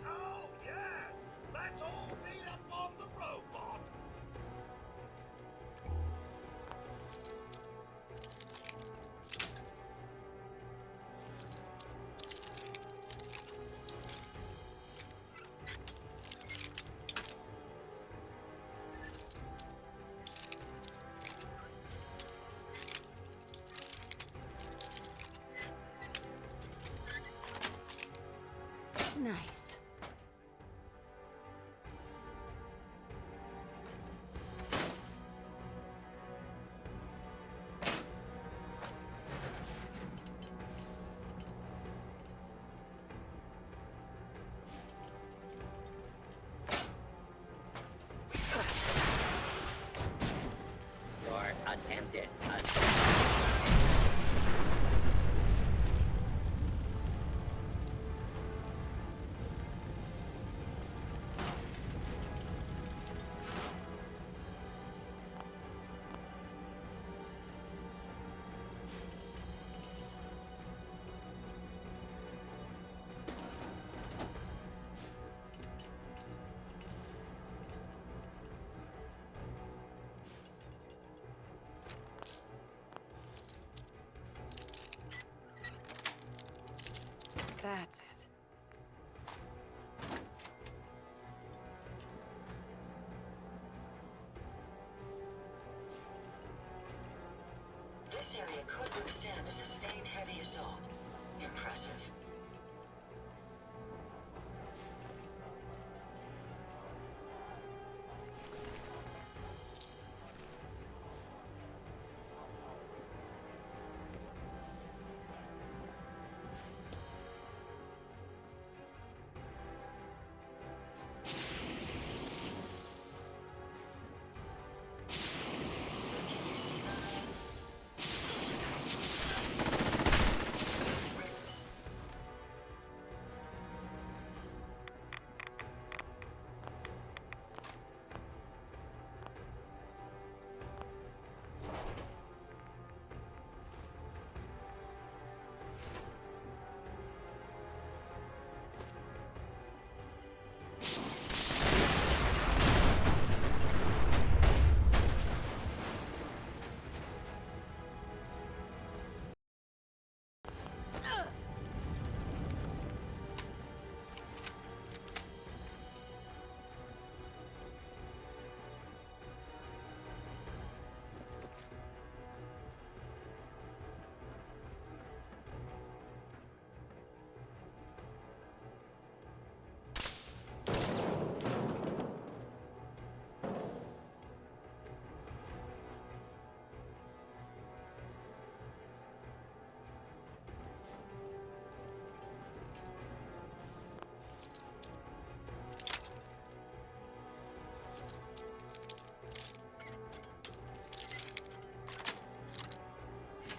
Oh, yes! Let's all beat up on the robot! it. That's it. This area could withstand a sustained heavy assault. Impressive.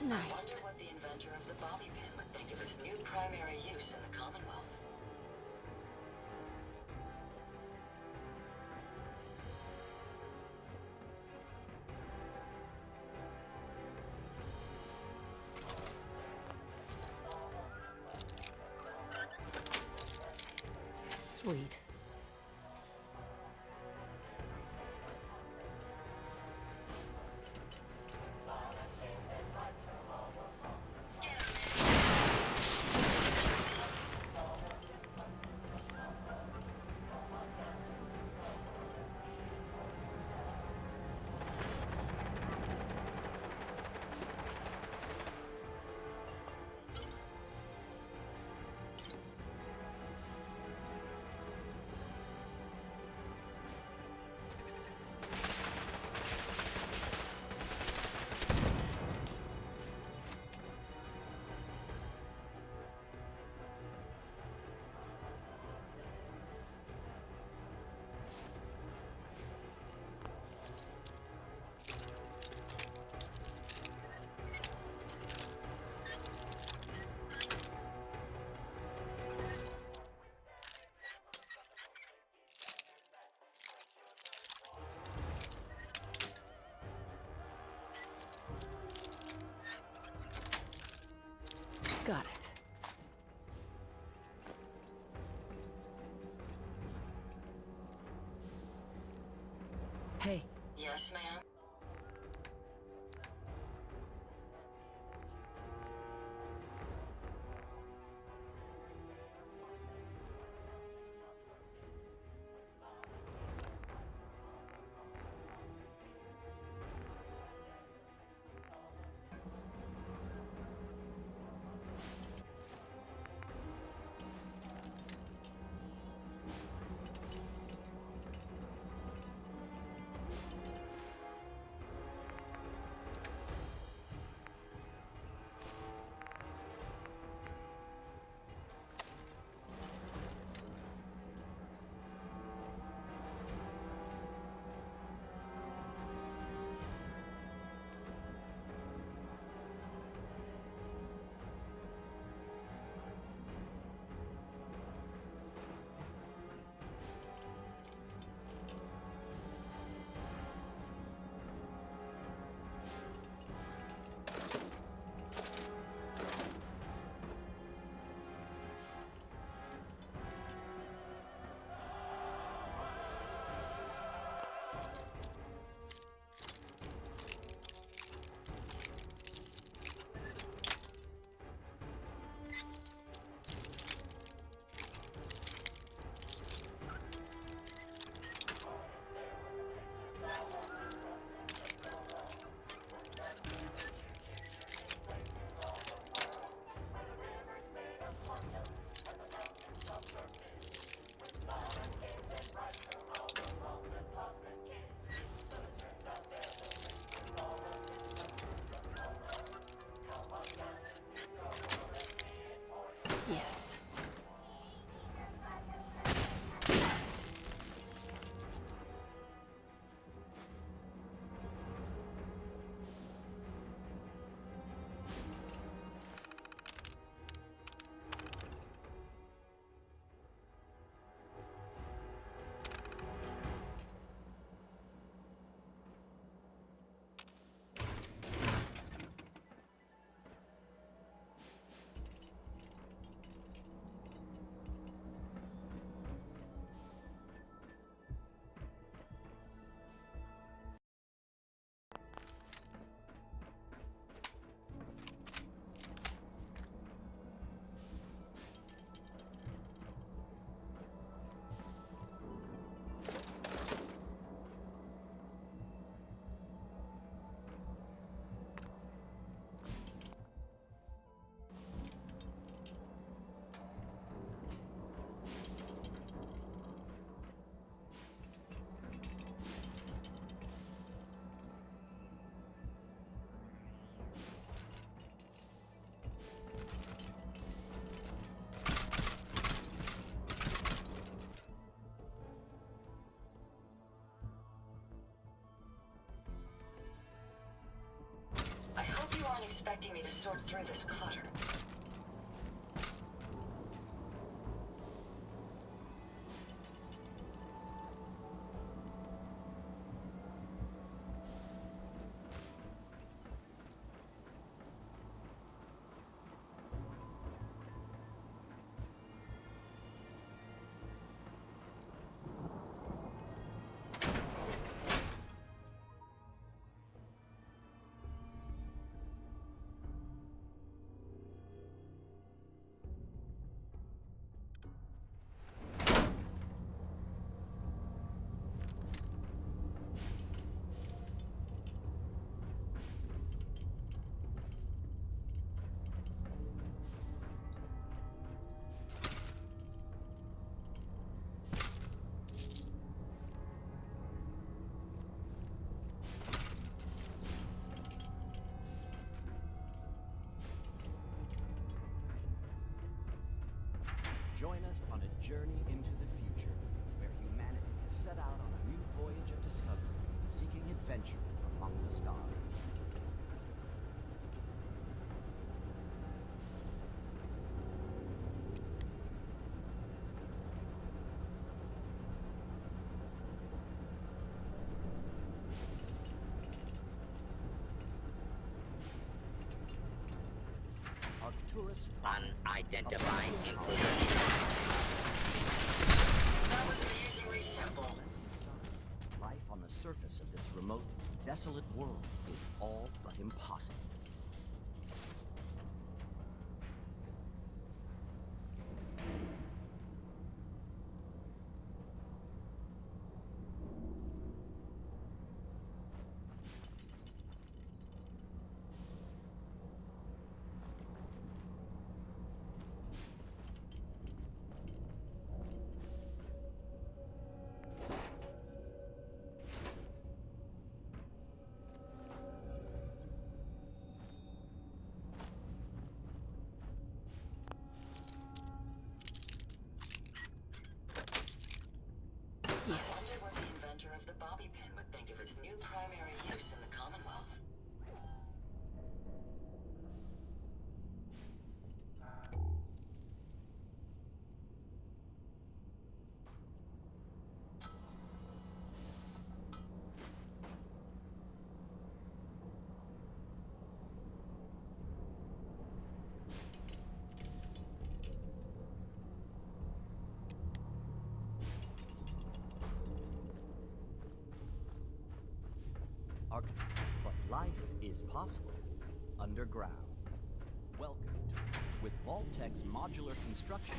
Nice. I wonder what the inventor of the bobby pin would think of its new primary use in the Commonwealth. Sweet. Got it. Hey. Yes, ma'am? expecting me to sort through this clutter. Join us on a journey into the future, where humanity has set out on a new voyage of discovery, seeking adventure among the stars. Arcturus unidentified intruder. That was amusingly simple. Life on the surface of this remote, desolate world is all but impossible. Yes. I wonder what the inventor of the bobby pin would think of its new primary use in the Commonwealth. But life is possible underground. Welcome to with Vault-Tech's modular construction.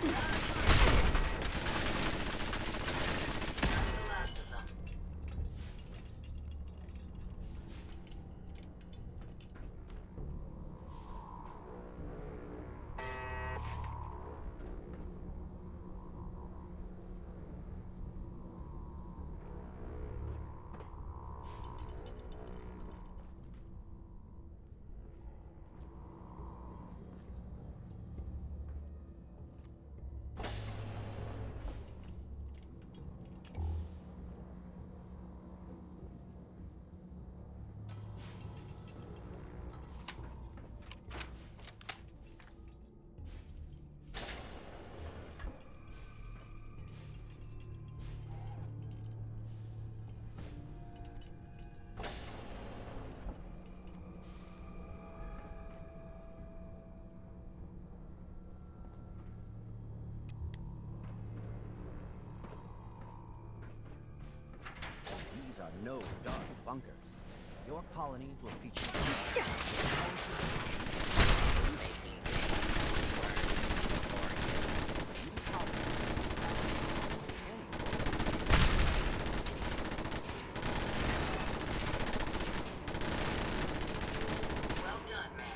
The last of them. These are no dark bunkers. Your colonies will feature Well done, man.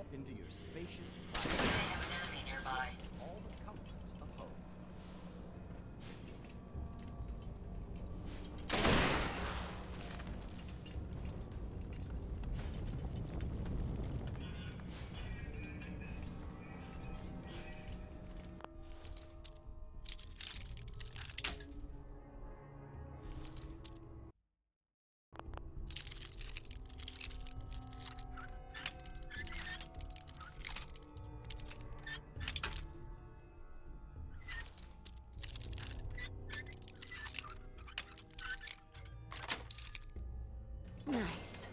Step into your spacious They private have an enemy nearby. all the comforts of home. Nice.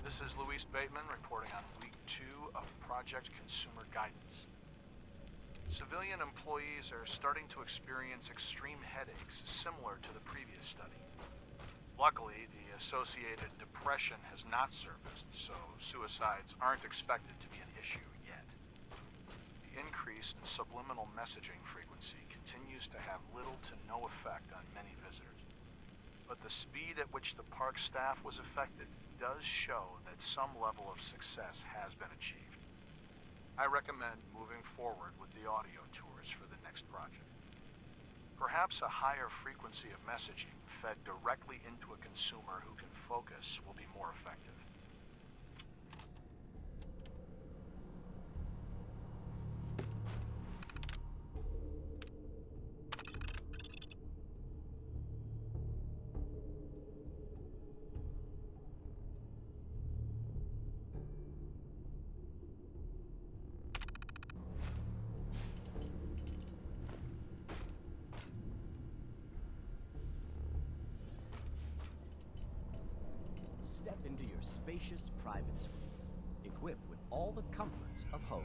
This is Luis Bateman reporting on week 2 of Project Consumer Guidance. Civilian employees are starting to experience extreme headaches similar to the previous study. Luckily, the associated depression has not surfaced, so suicides aren't expected to be an issue yet. The increase in subliminal messaging frequency continues to have little to no effect on many visitors. But the speed at which the park staff was affected does show that some level of success has been achieved. I recommend moving forward with the audio tours for the next project. Perhaps a higher frequency of messaging fed directly into a consumer who can focus will be more effective. Step into your spacious private suite, equipped with all the comforts of home.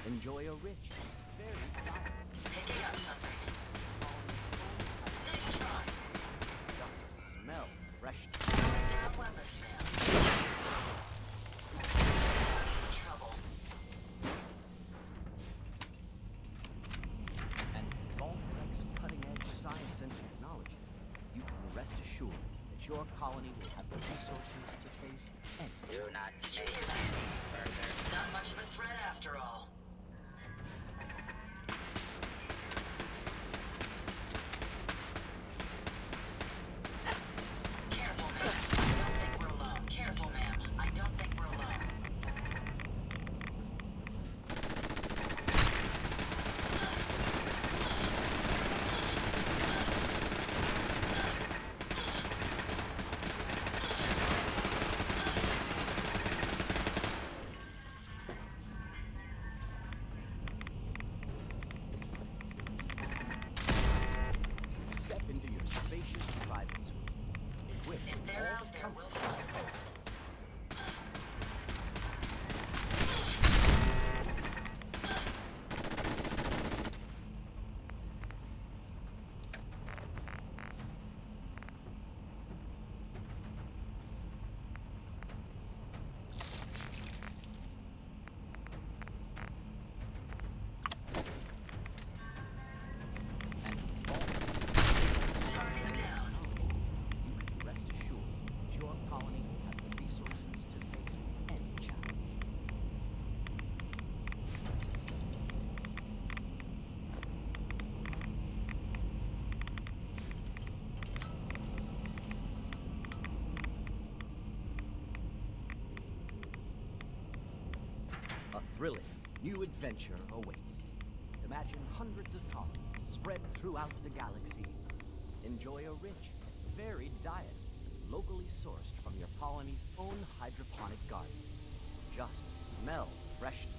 Enjoy a rich, very vibrant, Picking up something. Nice try. just smell fresh. Got weapons now. Some trouble. And with Altrec's cutting-edge science and technology, you can rest assured that your colony will have the resources to face any Do not Did you make hear it that? further. Not much of a threat after all. Careful, ma'am. I don't think we're alone. Careful, ma'am. I don't think we're alone. Step into your spacious private suite, equipped If with they're all out the there, we'll comforts find them. and with all Target's down. you can rest assured that your colony will have the resources to face any challenge. thrilling new adventure awaits. Imagine hundreds of colonies spread throughout the galaxy. Enjoy a rich, varied diet, locally sourced from your colony's own hydroponic garden. Just smell freshness.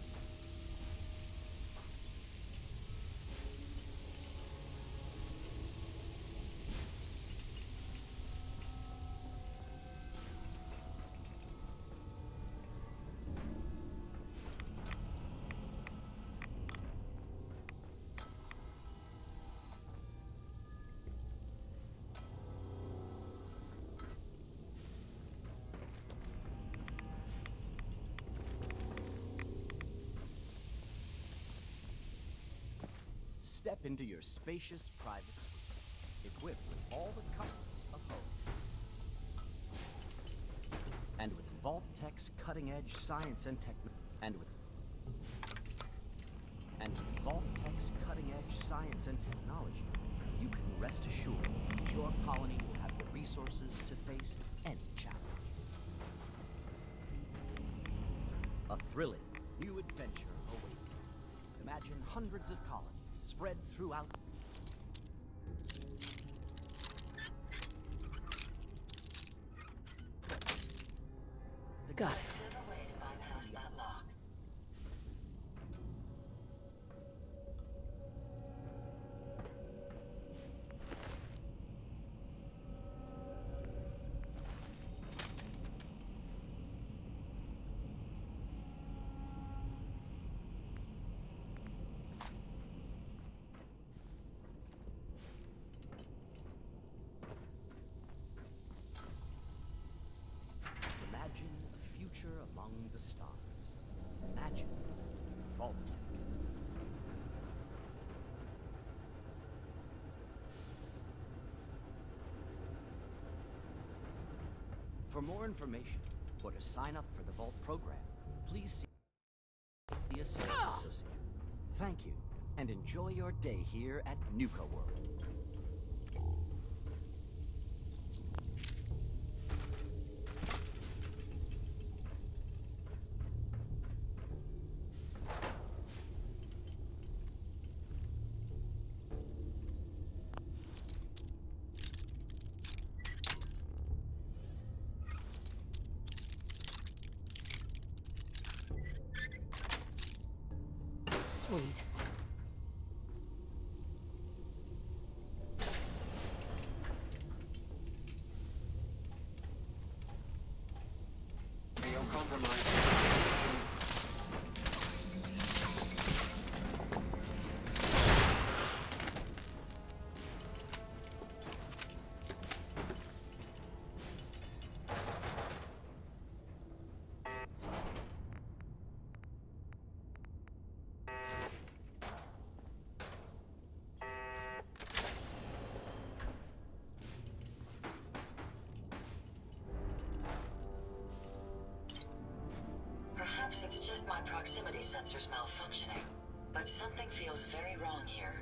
Step into your spacious private suite, equipped with all the comforts of home. And with Vault-Tech's cutting-edge science and technology, you can rest assured that your colony will have the resources to face any challenge. A thrilling new adventure awaits. Imagine hundreds of colonies spread throughout. Got it. Is there a way to bypass that lock? Imagine a future among the stars. Imagine Vault-Tech. For more information, or to sign up for the Vault program, please see a sales associate. Thank you, and enjoy your day here at Nuka-World. Sweet. You're compromised. Perhaps it's just my proximity sensors malfunctioning, but something feels very wrong here.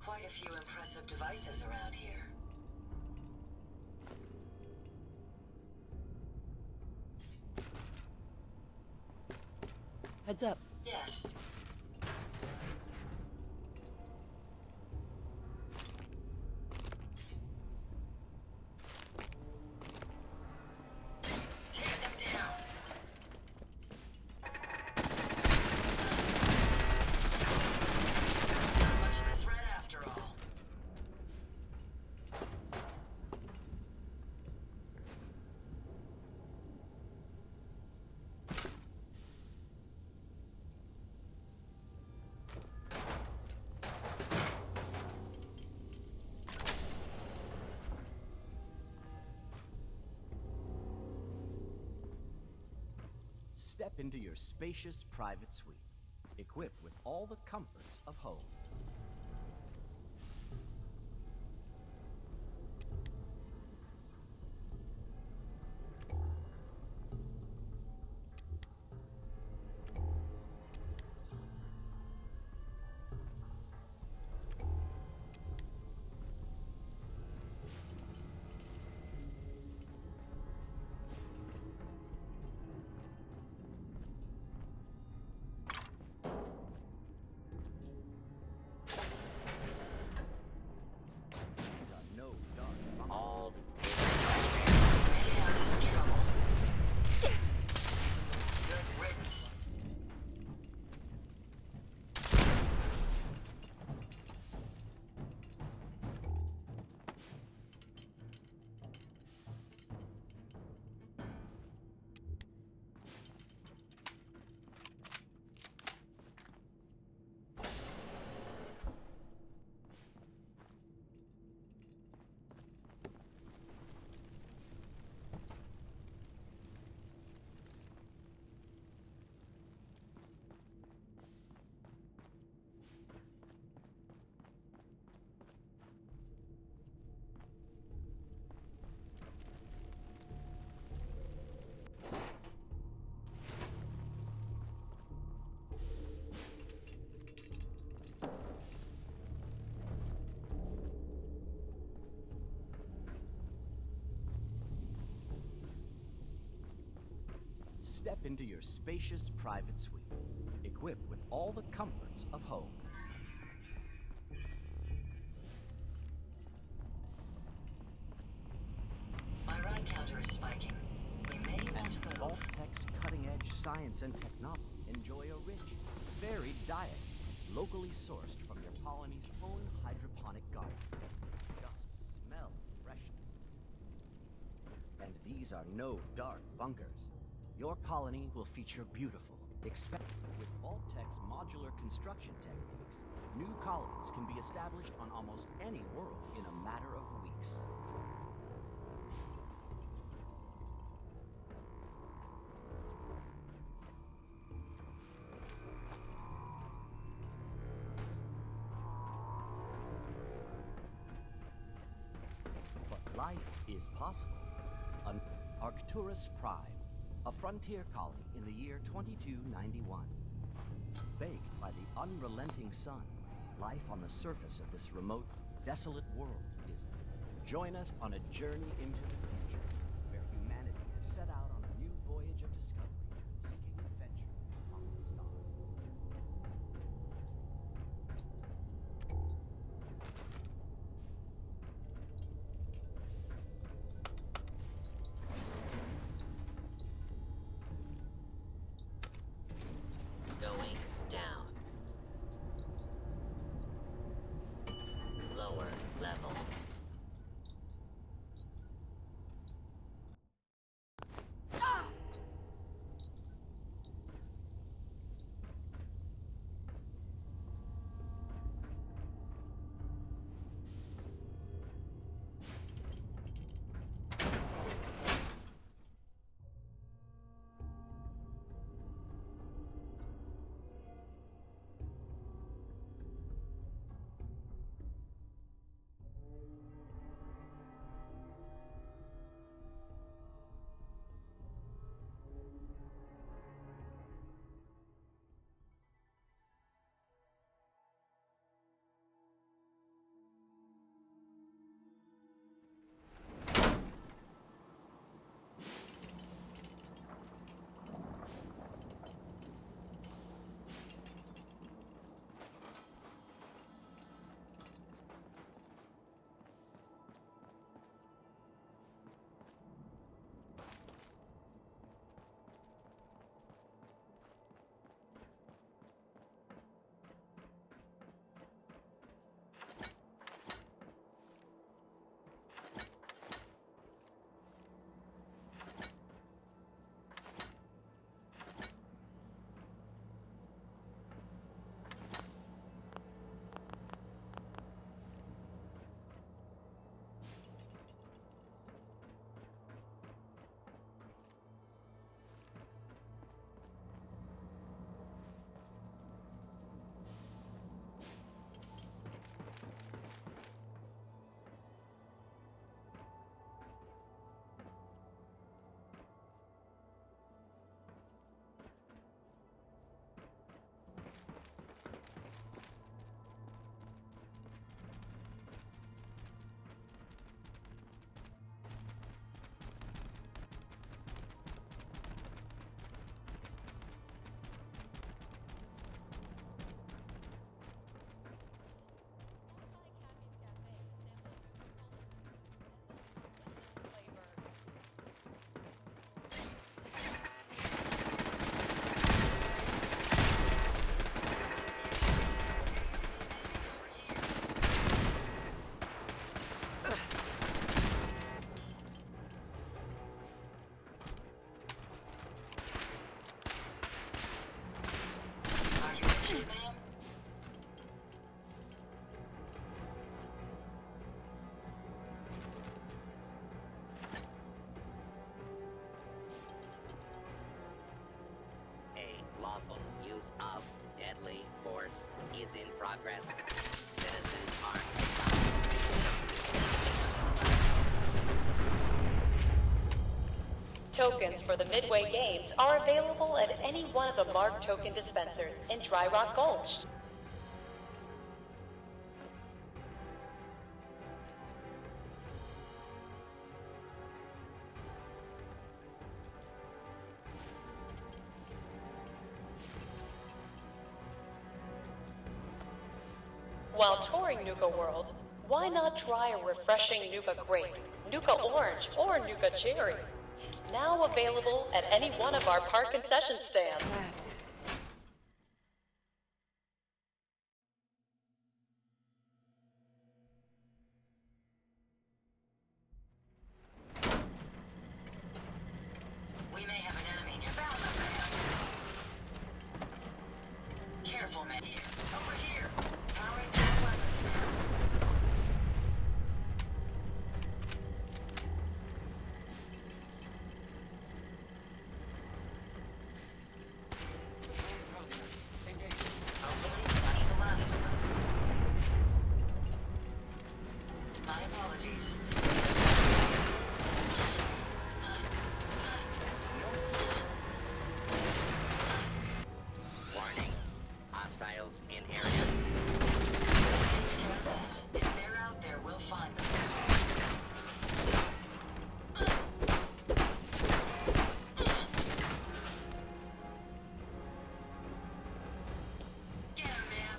Quite a few impressive devices around here. Heads up. Yes. Take them down. Not much of a threat after all. Step into your spacious private suite, equipped with all the comforts of home. Step into your spacious private suite, equipped with all the comforts of home. My ride counter is spiking. We may want to move. Vault-Tech's cutting-edge science and technology. Enjoy a rich, varied diet, locally sourced from your colony's own hydroponic gardens. Just smell freshness. And these are no dark bunkers. Your colony will feature beautiful, with Vault-Tech's modular construction techniques, new colonies can be established on almost any world in a matter of weeks. But life is possible. Arcturus Prime, a frontier colony in the year 2291. Baked by the unrelenting sun, life on the surface of this remote, desolate world is. Join us on a journey into the future, where humanity has set out on a new voyage of discovery, seeking adventure among the stars. Going down. Lower level. in progress. Citizens marked. Tokens for the Midway Games are available at any one of the marked token dispensers in Dry Rock Gulch. While touring Nuka-World, why not try a refreshing Nuka Grape, Nuka Orange, or Nuka Cherry? Now available at any one of our park concession stands. That's it. We may have an enemy nearby, my man. Careful, man. Here. Over here. Powering down weapons now. My apologies. Warning. Hostiles in area. If they're out there, we'll find them. Get him, man.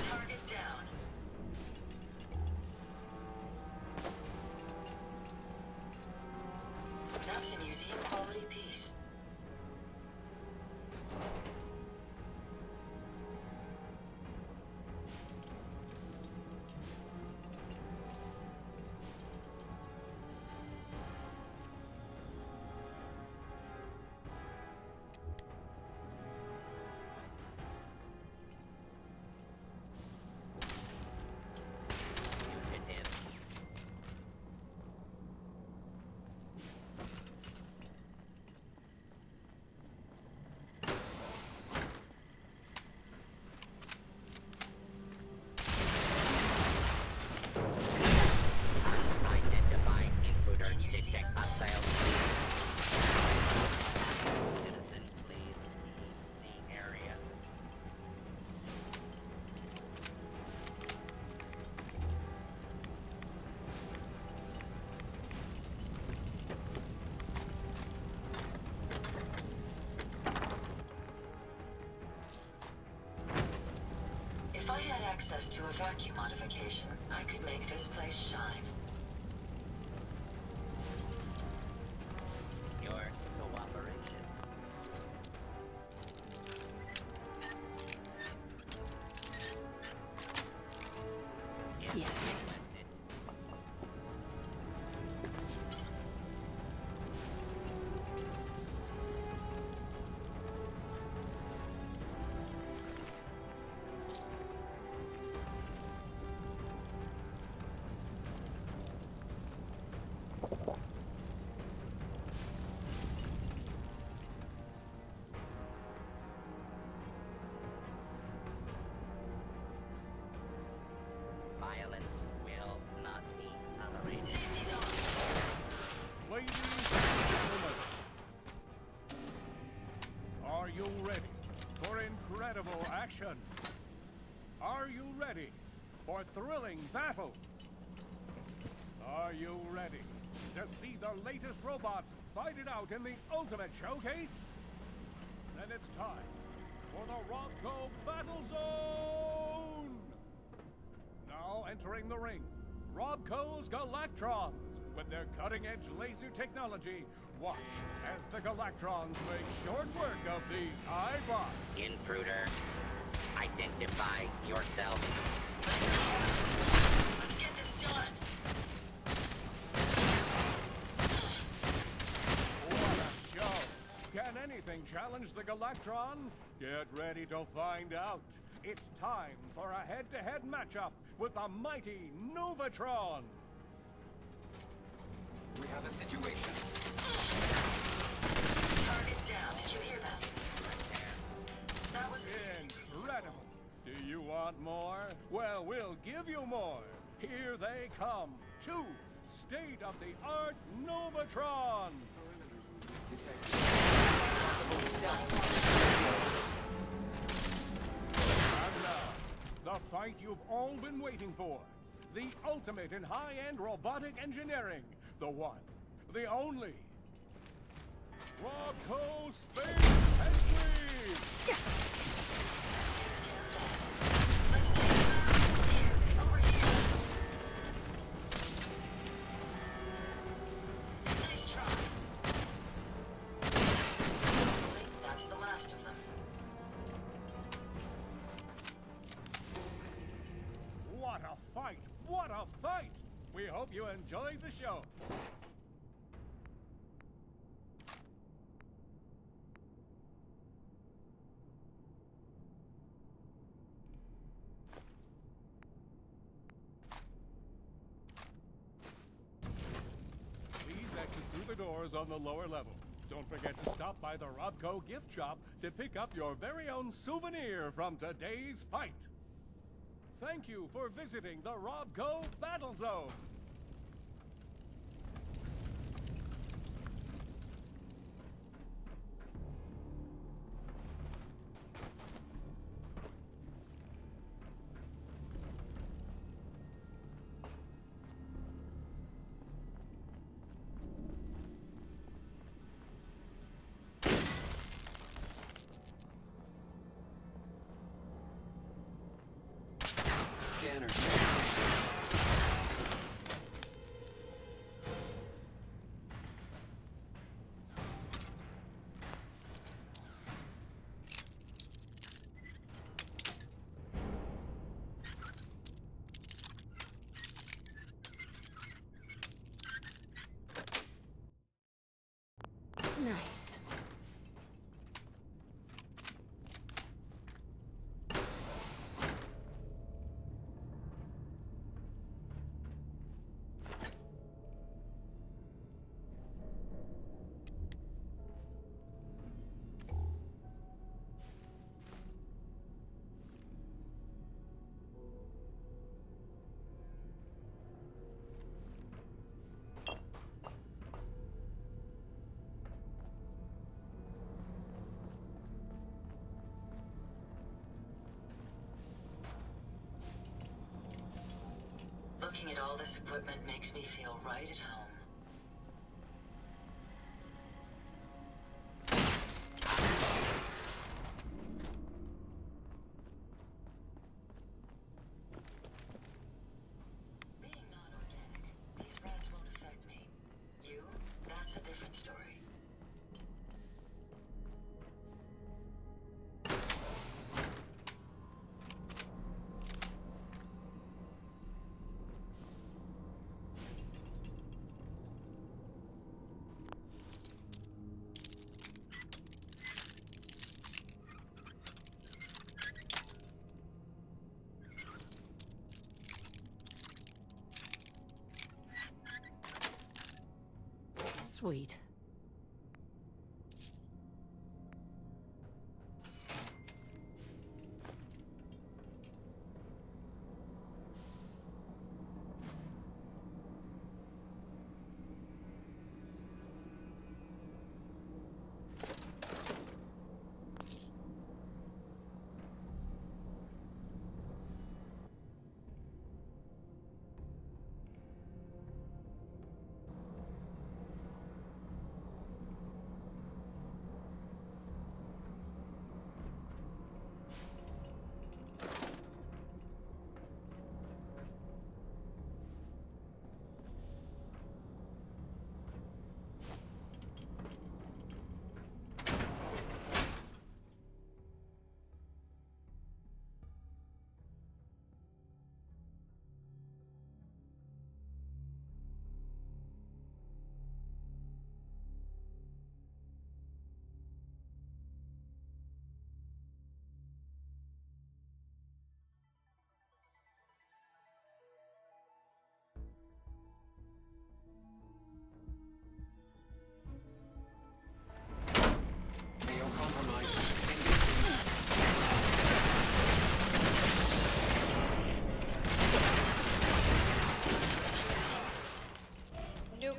Target down. That's a museum quality piece. Identifying intruder. Detect hostiles. Citizens, please leave the area. If I had access to a vacuum modification, I could make this place shine. Your cooperation. Yes. Violence will not be tolerated. Ladies and gentlemen, are you ready for incredible action? Are you ready for thrilling battle? Are you ready to see the latest robots fight it out in the ultimate showcase? Then it's time for the Robco Battle Zone! Now entering the ring, Robco's Galactrons. With their cutting-edge laser technology, watch as the Galactrons make short work of these iBots. Intruder. Identify yourself. Let's get this done. What a show! Can anything challenge the Galactron? Get ready to find out. It's time for a head-to-head matchup with the mighty Novatron. We have a situation. Target down. Did you hear that? Here they come. 2 state-of-the-art Novatron. And now, the fight you've all been waiting for. The ultimate in high-end robotic engineering. The one, the only. Robco Space Entry! What a fight! What a fight! We hope you enjoyed the show. Please exit through the doors on the lower level. Don't forget to stop by the Robco gift shop to pick up your very own souvenir from today's fight. Thank you for visiting the Robco Battle Zone. Scanner. Nice. Looking at all this equipment makes me feel right at home. Being non-organic, these rats won't affect me. You, that's a different story. Sweet.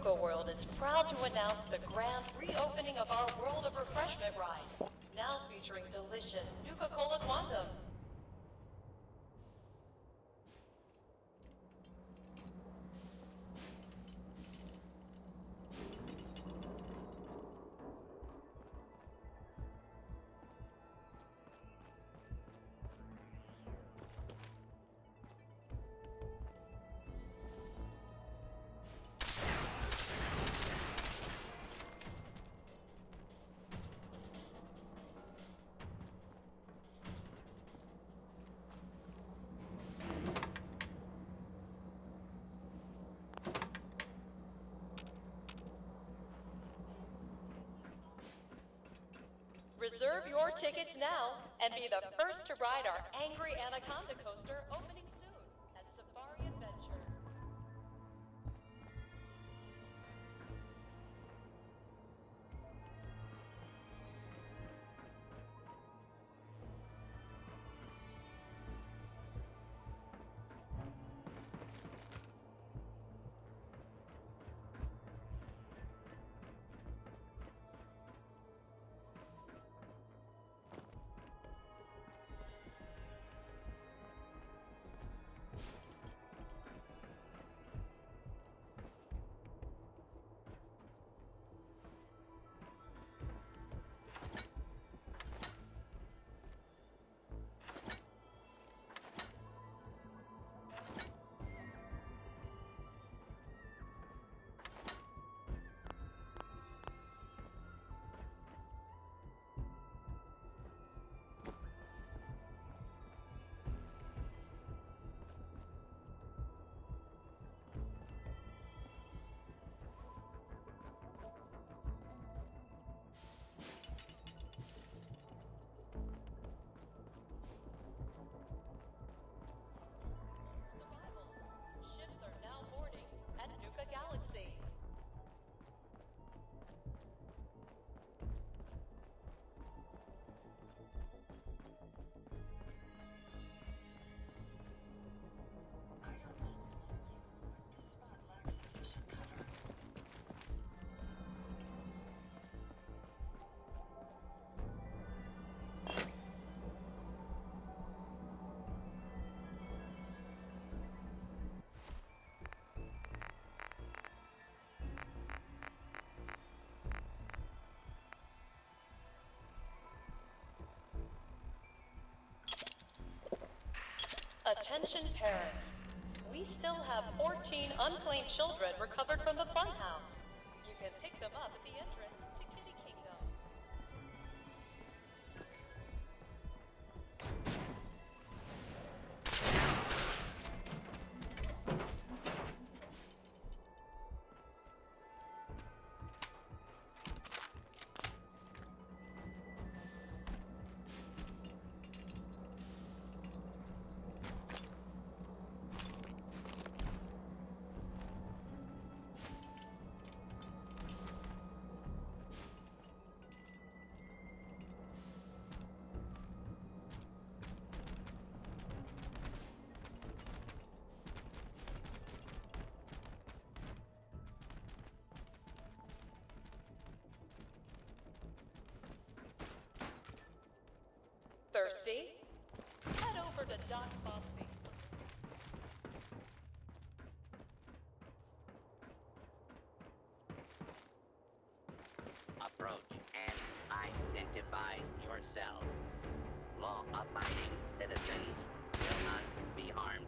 Nuka-World is proud to announce the grand reopening of our World of Refreshment ride, now featuring delicious Nuka-Cola Quantum. Reserve your tickets now and be the first to ride our Angry Anaconda coaster opening soon at Safari Adventure. Attention parents, we still have 14 unclaimed children recovered from the funhouse. You can pick them up at the entrance to Kitty Kingdom. Thirsty? Head over to Doc Fossey. Approach and identify yourself. Law-abiding citizens will not be harmed.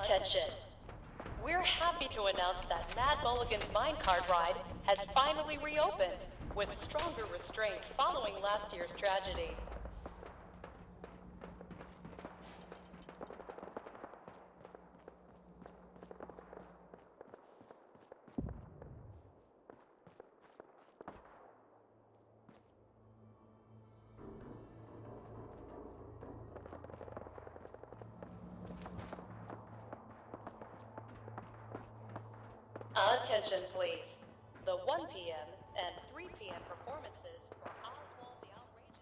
Attention. We're happy to announce that Mad Mulligan's minecart ride has finally reopened, with stronger restraints following last year's tragedy. Attention, please. The 1 p.m. and 3 p.m. performances for Oswald the Outrageous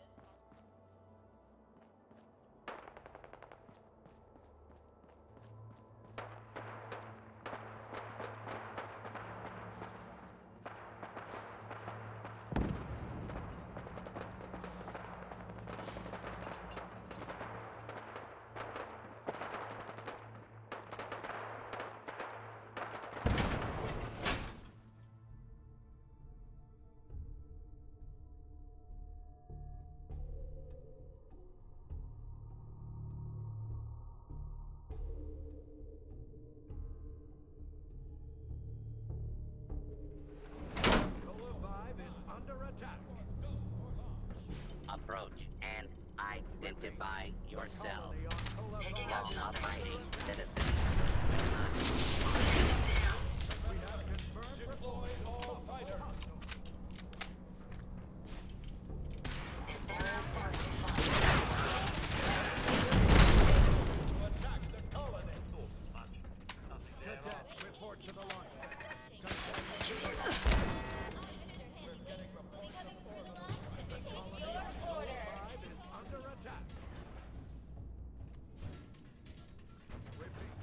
Approach and identify yourself. Picking up something. Law-abiding citizens. We have confirmed deployed all fighters. If they're out there, we'll find To attack the colony. Cadets, report to the launch pad. Did you hear that? We're getting reports of order. is under attack. Repeat.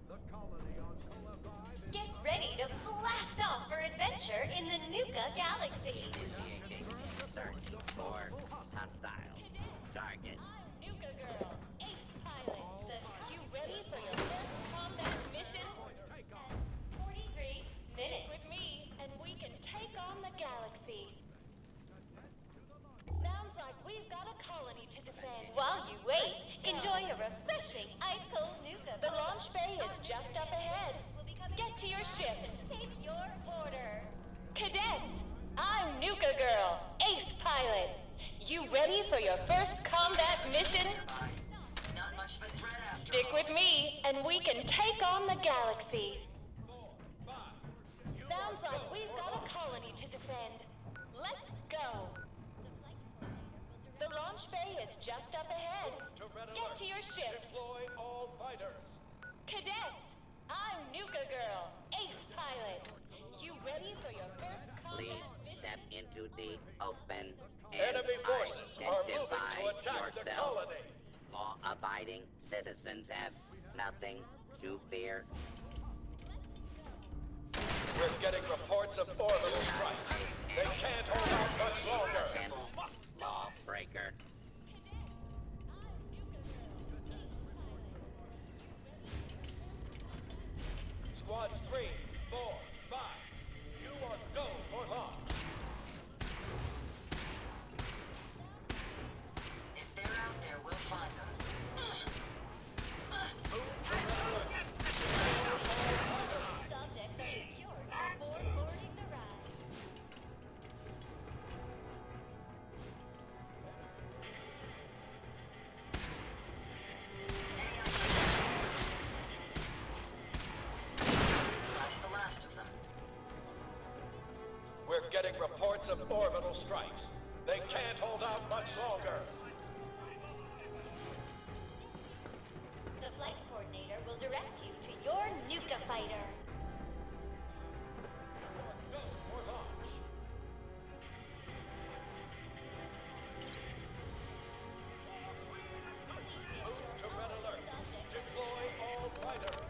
The colony on Cola 5 is Get ready to blast off for adventure in the Nuka Galaxy. Initiating search for hostile targets. Nuka Girl, Ace Pilot. You ready for your first combat mission? 43 minutes with me, and we can take on the galaxy. Sounds like we've got a colony to defend. While you wait, enjoy a refreshing ice-cold Nuka. The launch bay is just up ahead. Get to your ships. Take your order. Cadets, I'm Nuka Girl, Ace Pilot. You ready for your first combat mission? Not much of a threat after Stick all. with me, and we can take on the galaxy. Sounds like we've got a colony to defend. Let's go. The launch bay is just up ahead. Get to your ships. Deploy all fighters. Cadets, I'm Nuka Girl, Ace Pilot. You ready for your first Please combat mission? step into the open and Enemy forces are moving identify to attack the yourself. colony. Law-abiding citizens have nothing to fear. We're getting reports of orbital strikes. They can't hold out much longer. Lawbreaker. Squads 3, 4, 5. You are go for launch. If they're out there, we'll find them. Subjects are secured before boarding the ride. That's the last of them. We're getting reports of orbital strikes. They can't hold out much longer. The flight coordinator will direct you to your Nuka fighter. Go for launch. Move to red alert. Deploy all fighters.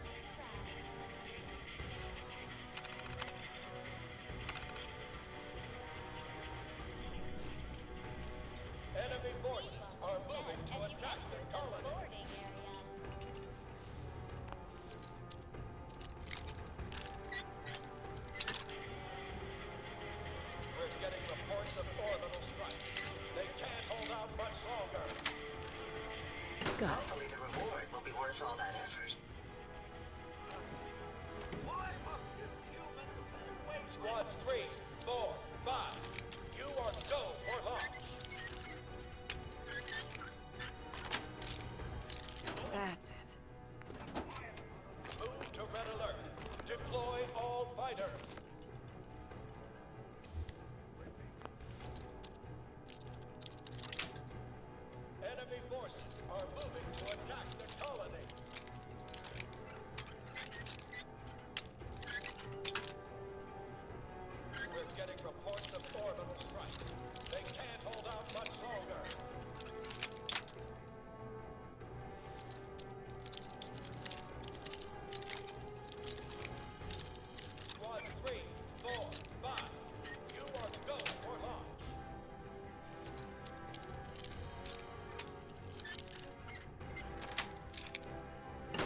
Enemy forces are moving to As you attack the enter the colony. boarding area. We're getting reports of orbital strikes. They can't hold out much longer. Hopefully the reward will be worth all that effort.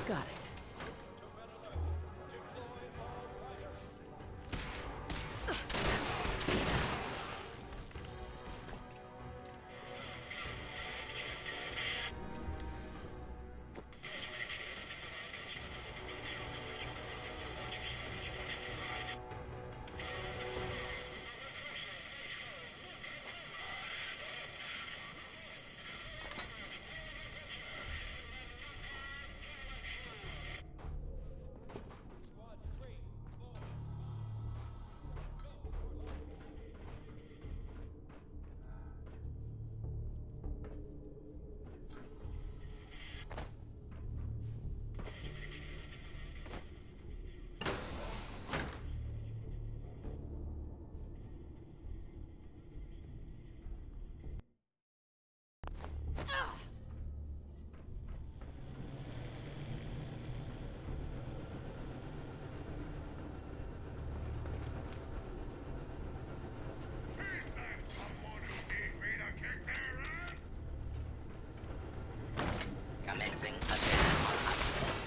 Got it. Commencing attack on object.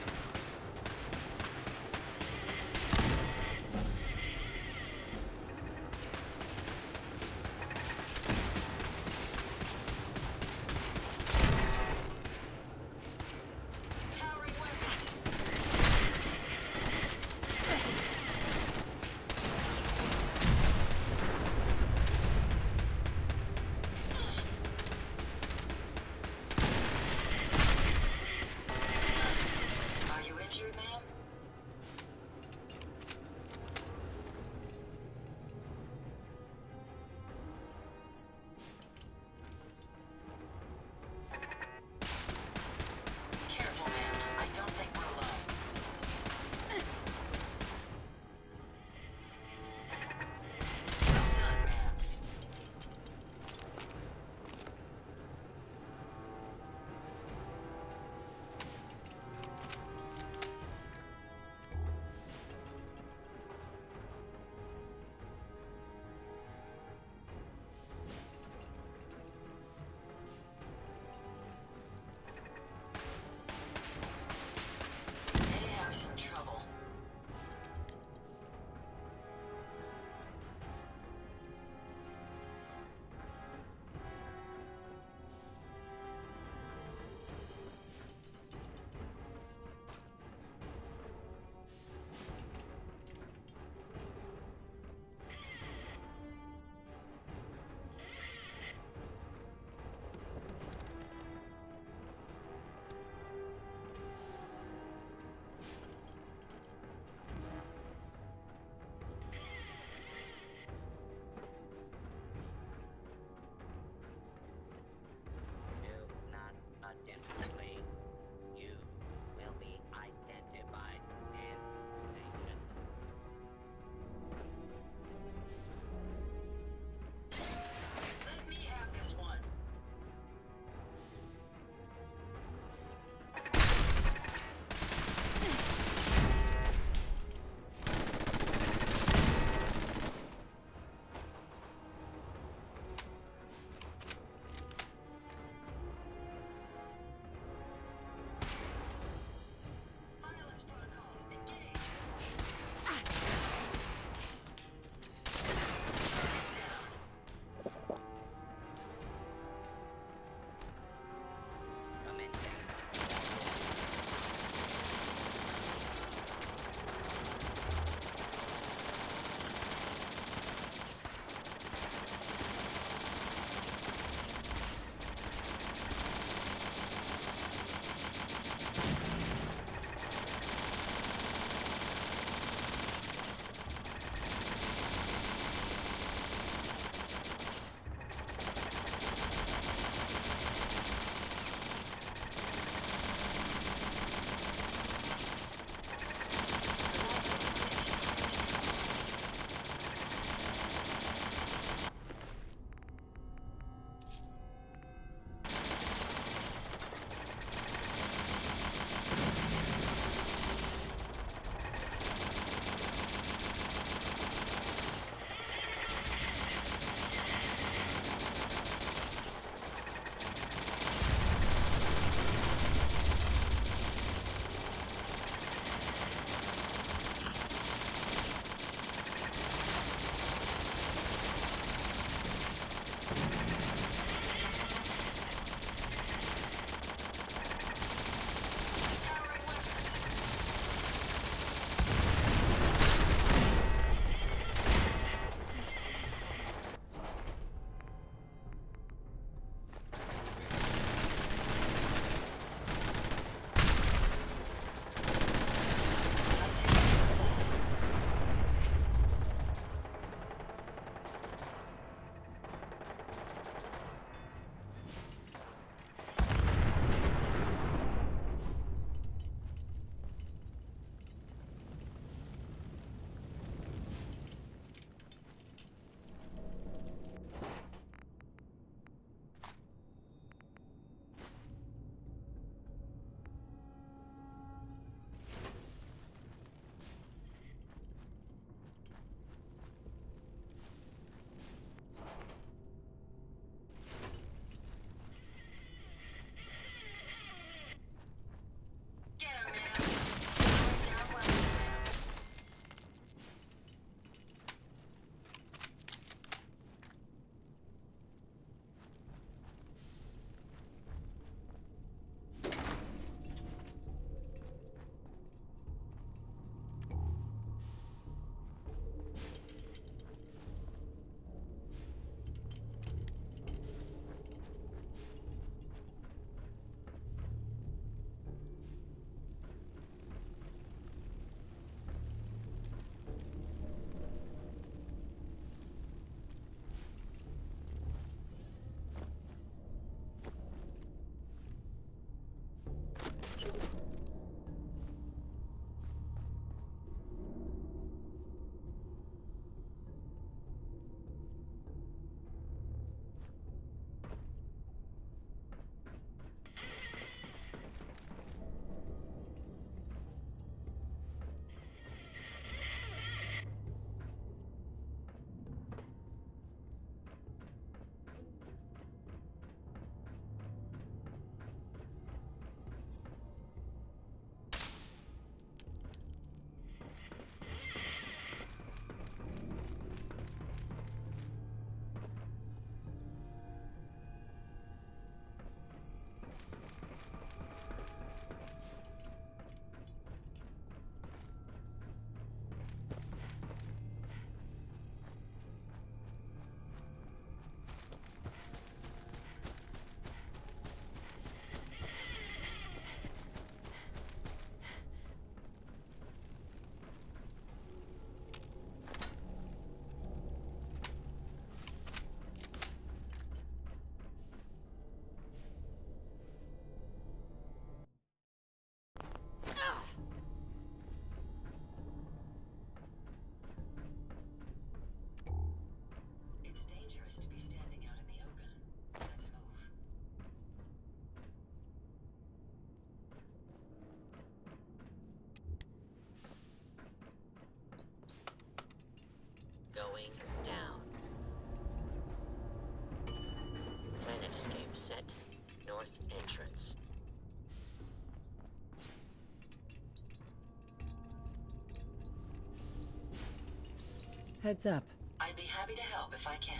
Heads up. I'd be happy to help if I can.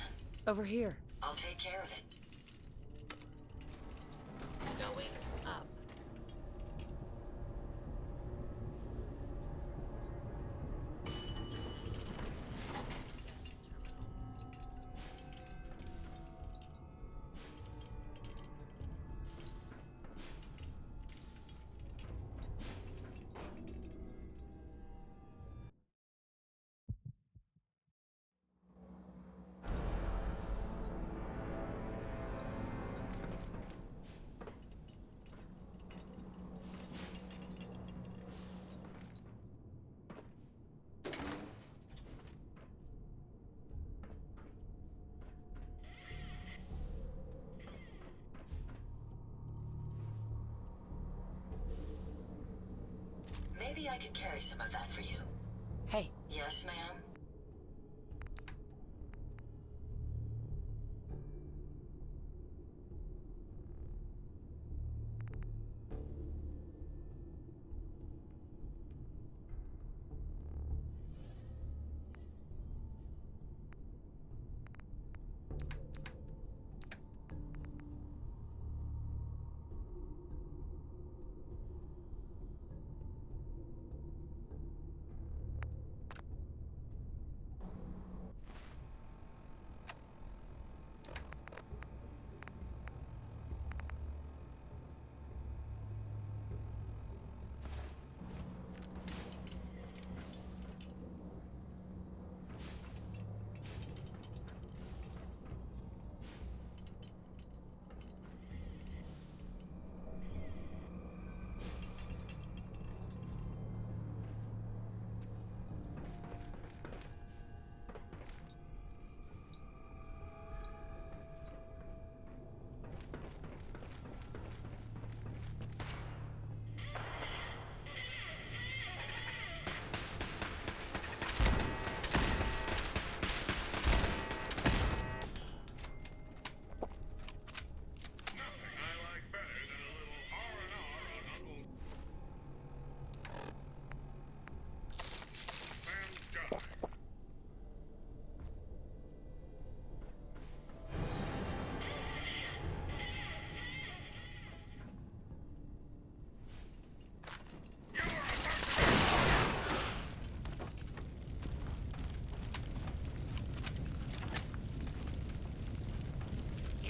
Over here. I'll take care of it. Going up. Maybe I could carry some of that for you. Hey. Yes, ma'am?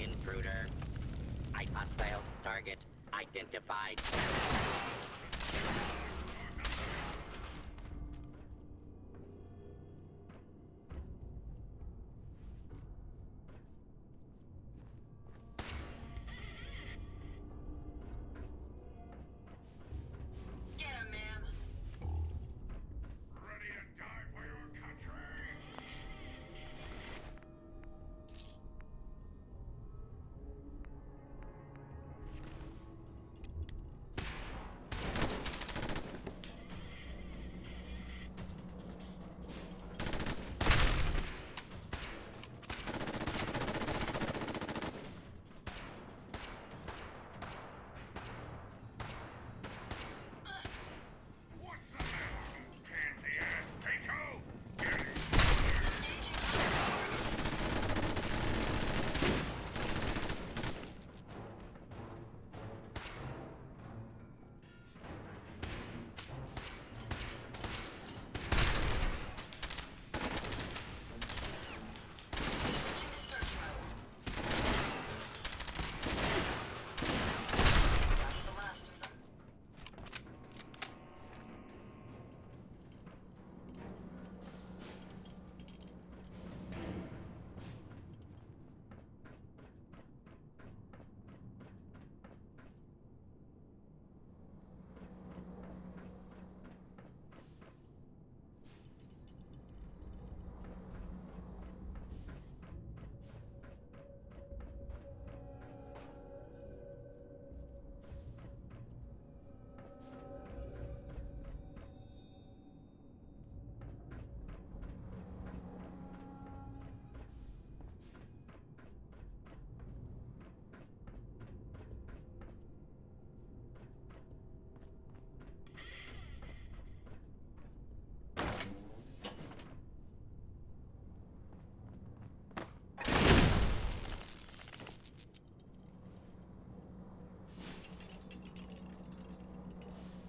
Intruder. Hostile target identified. Get him, ma'am. Ready to die for your country?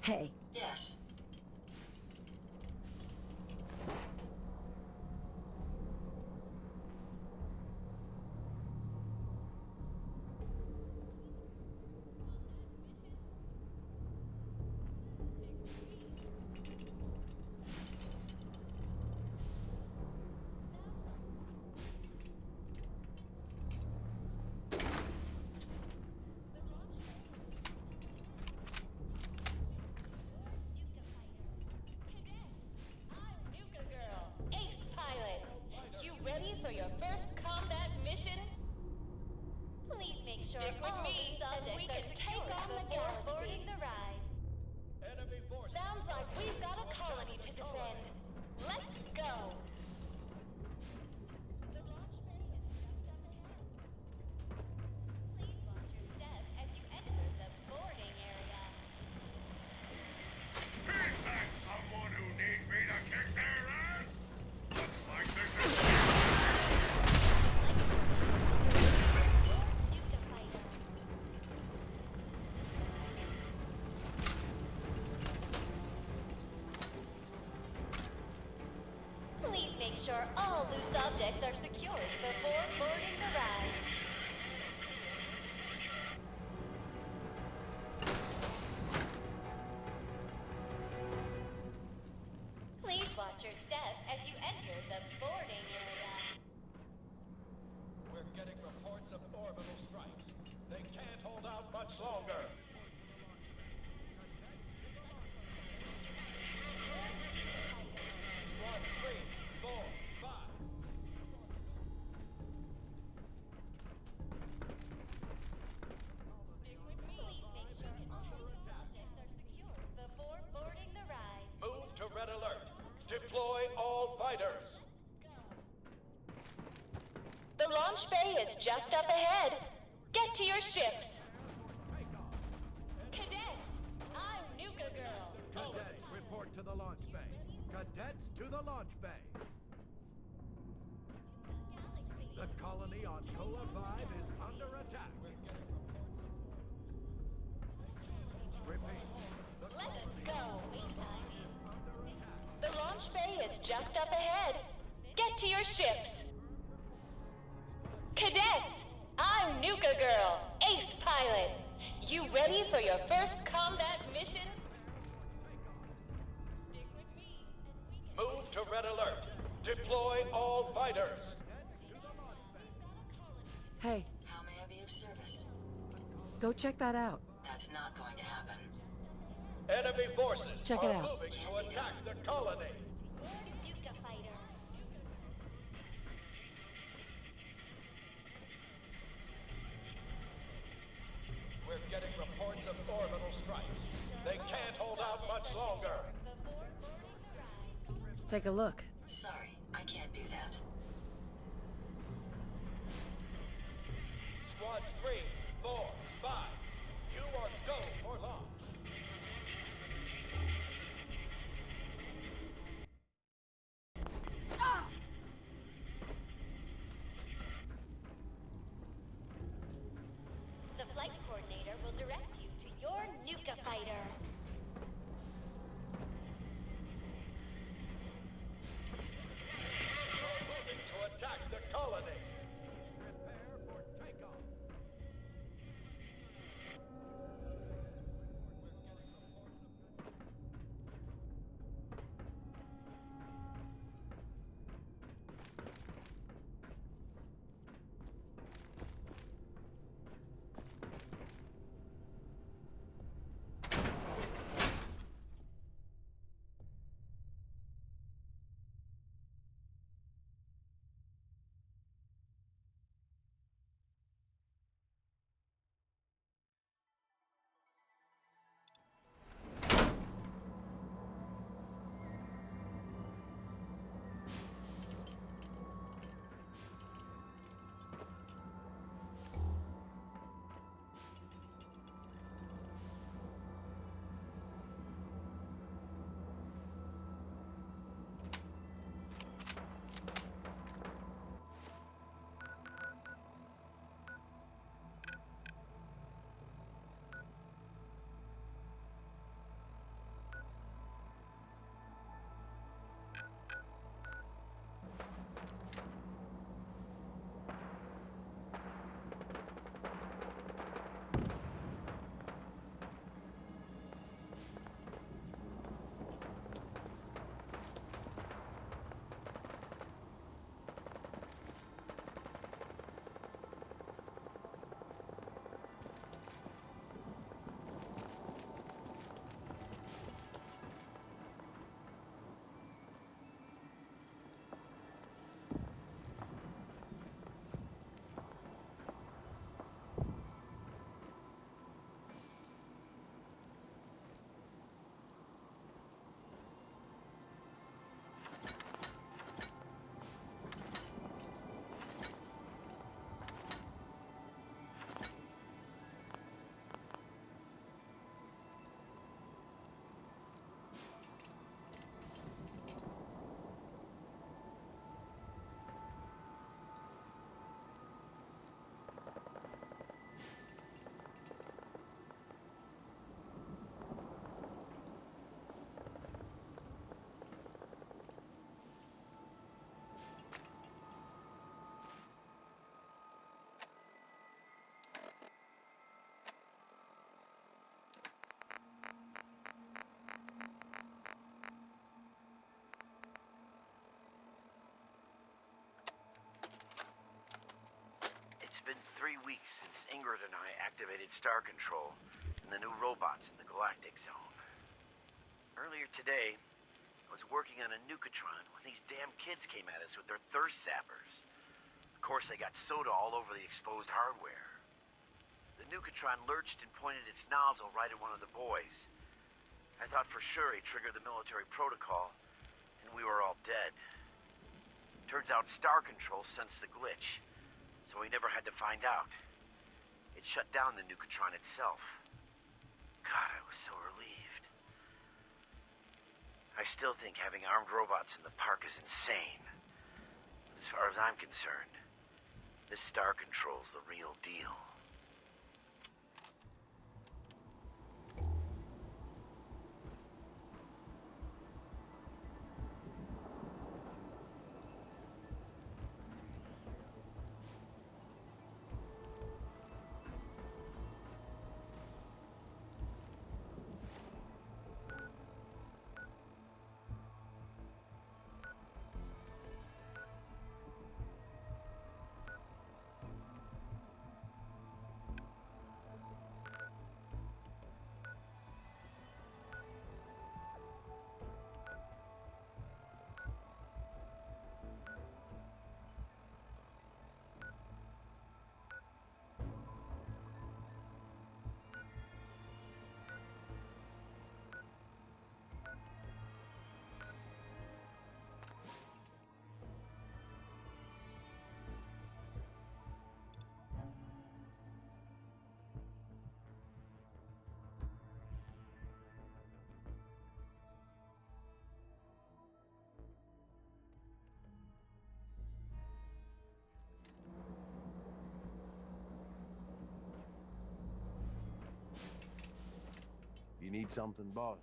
Hey. Yes. All loose objects are secured before boarding the ride. Please watch your step as you enter the boarding area. We're getting reports of orbital strikes. They can't hold out much longer. Squad 3, 4, 5. Before boarding the ride. Move to red alert. Deploy all fighters. The launch bay is just up ahead. Get to your ships. Cadets, I'm Nuka Girl. Cadets, report to the launch bay. Cadets to the launch bay. The colony on Kola 5 is under attack. Repeat. Let's go. The launch bay is just up ahead. Get to your ships. Cadets, I'm Nuka Girl, ace pilot. You ready for your first combat mission? Move to red alert. Deploy all fighters. Hey, How may I be of service? go check that out. That's not going to happen. Enemy forces Check it are out. moving to attack the colony. We're getting reports of orbital strikes. They can't hold out much longer. Take a look. Sorry, I can't do that. Squads 3, 4, 5. You are go for launch. The flight coordinator will direct you to your Nuka fighter. Moving to attack the colony. Prepare for takeoff. weeks since Ingrid and I activated Star Control and the new robots in the Galactic Zone. Earlier today, I was working on a Nuka-Tron when these damn kids came at us with their thirst sappers. Of course, they got soda all over the exposed hardware. The Nuka-Tron lurched and pointed its nozzle right at one of the boys. I thought for sure he triggered the military protocol, and we were all dead. Turns out Star Control sensed the glitch, so we never had to find out. It shut down the Nuka-Tron itself. God, I was so relieved. I still think having armed robots in the park is insane. As far as I'm concerned, this Star Control's the real deal. You need something, boss?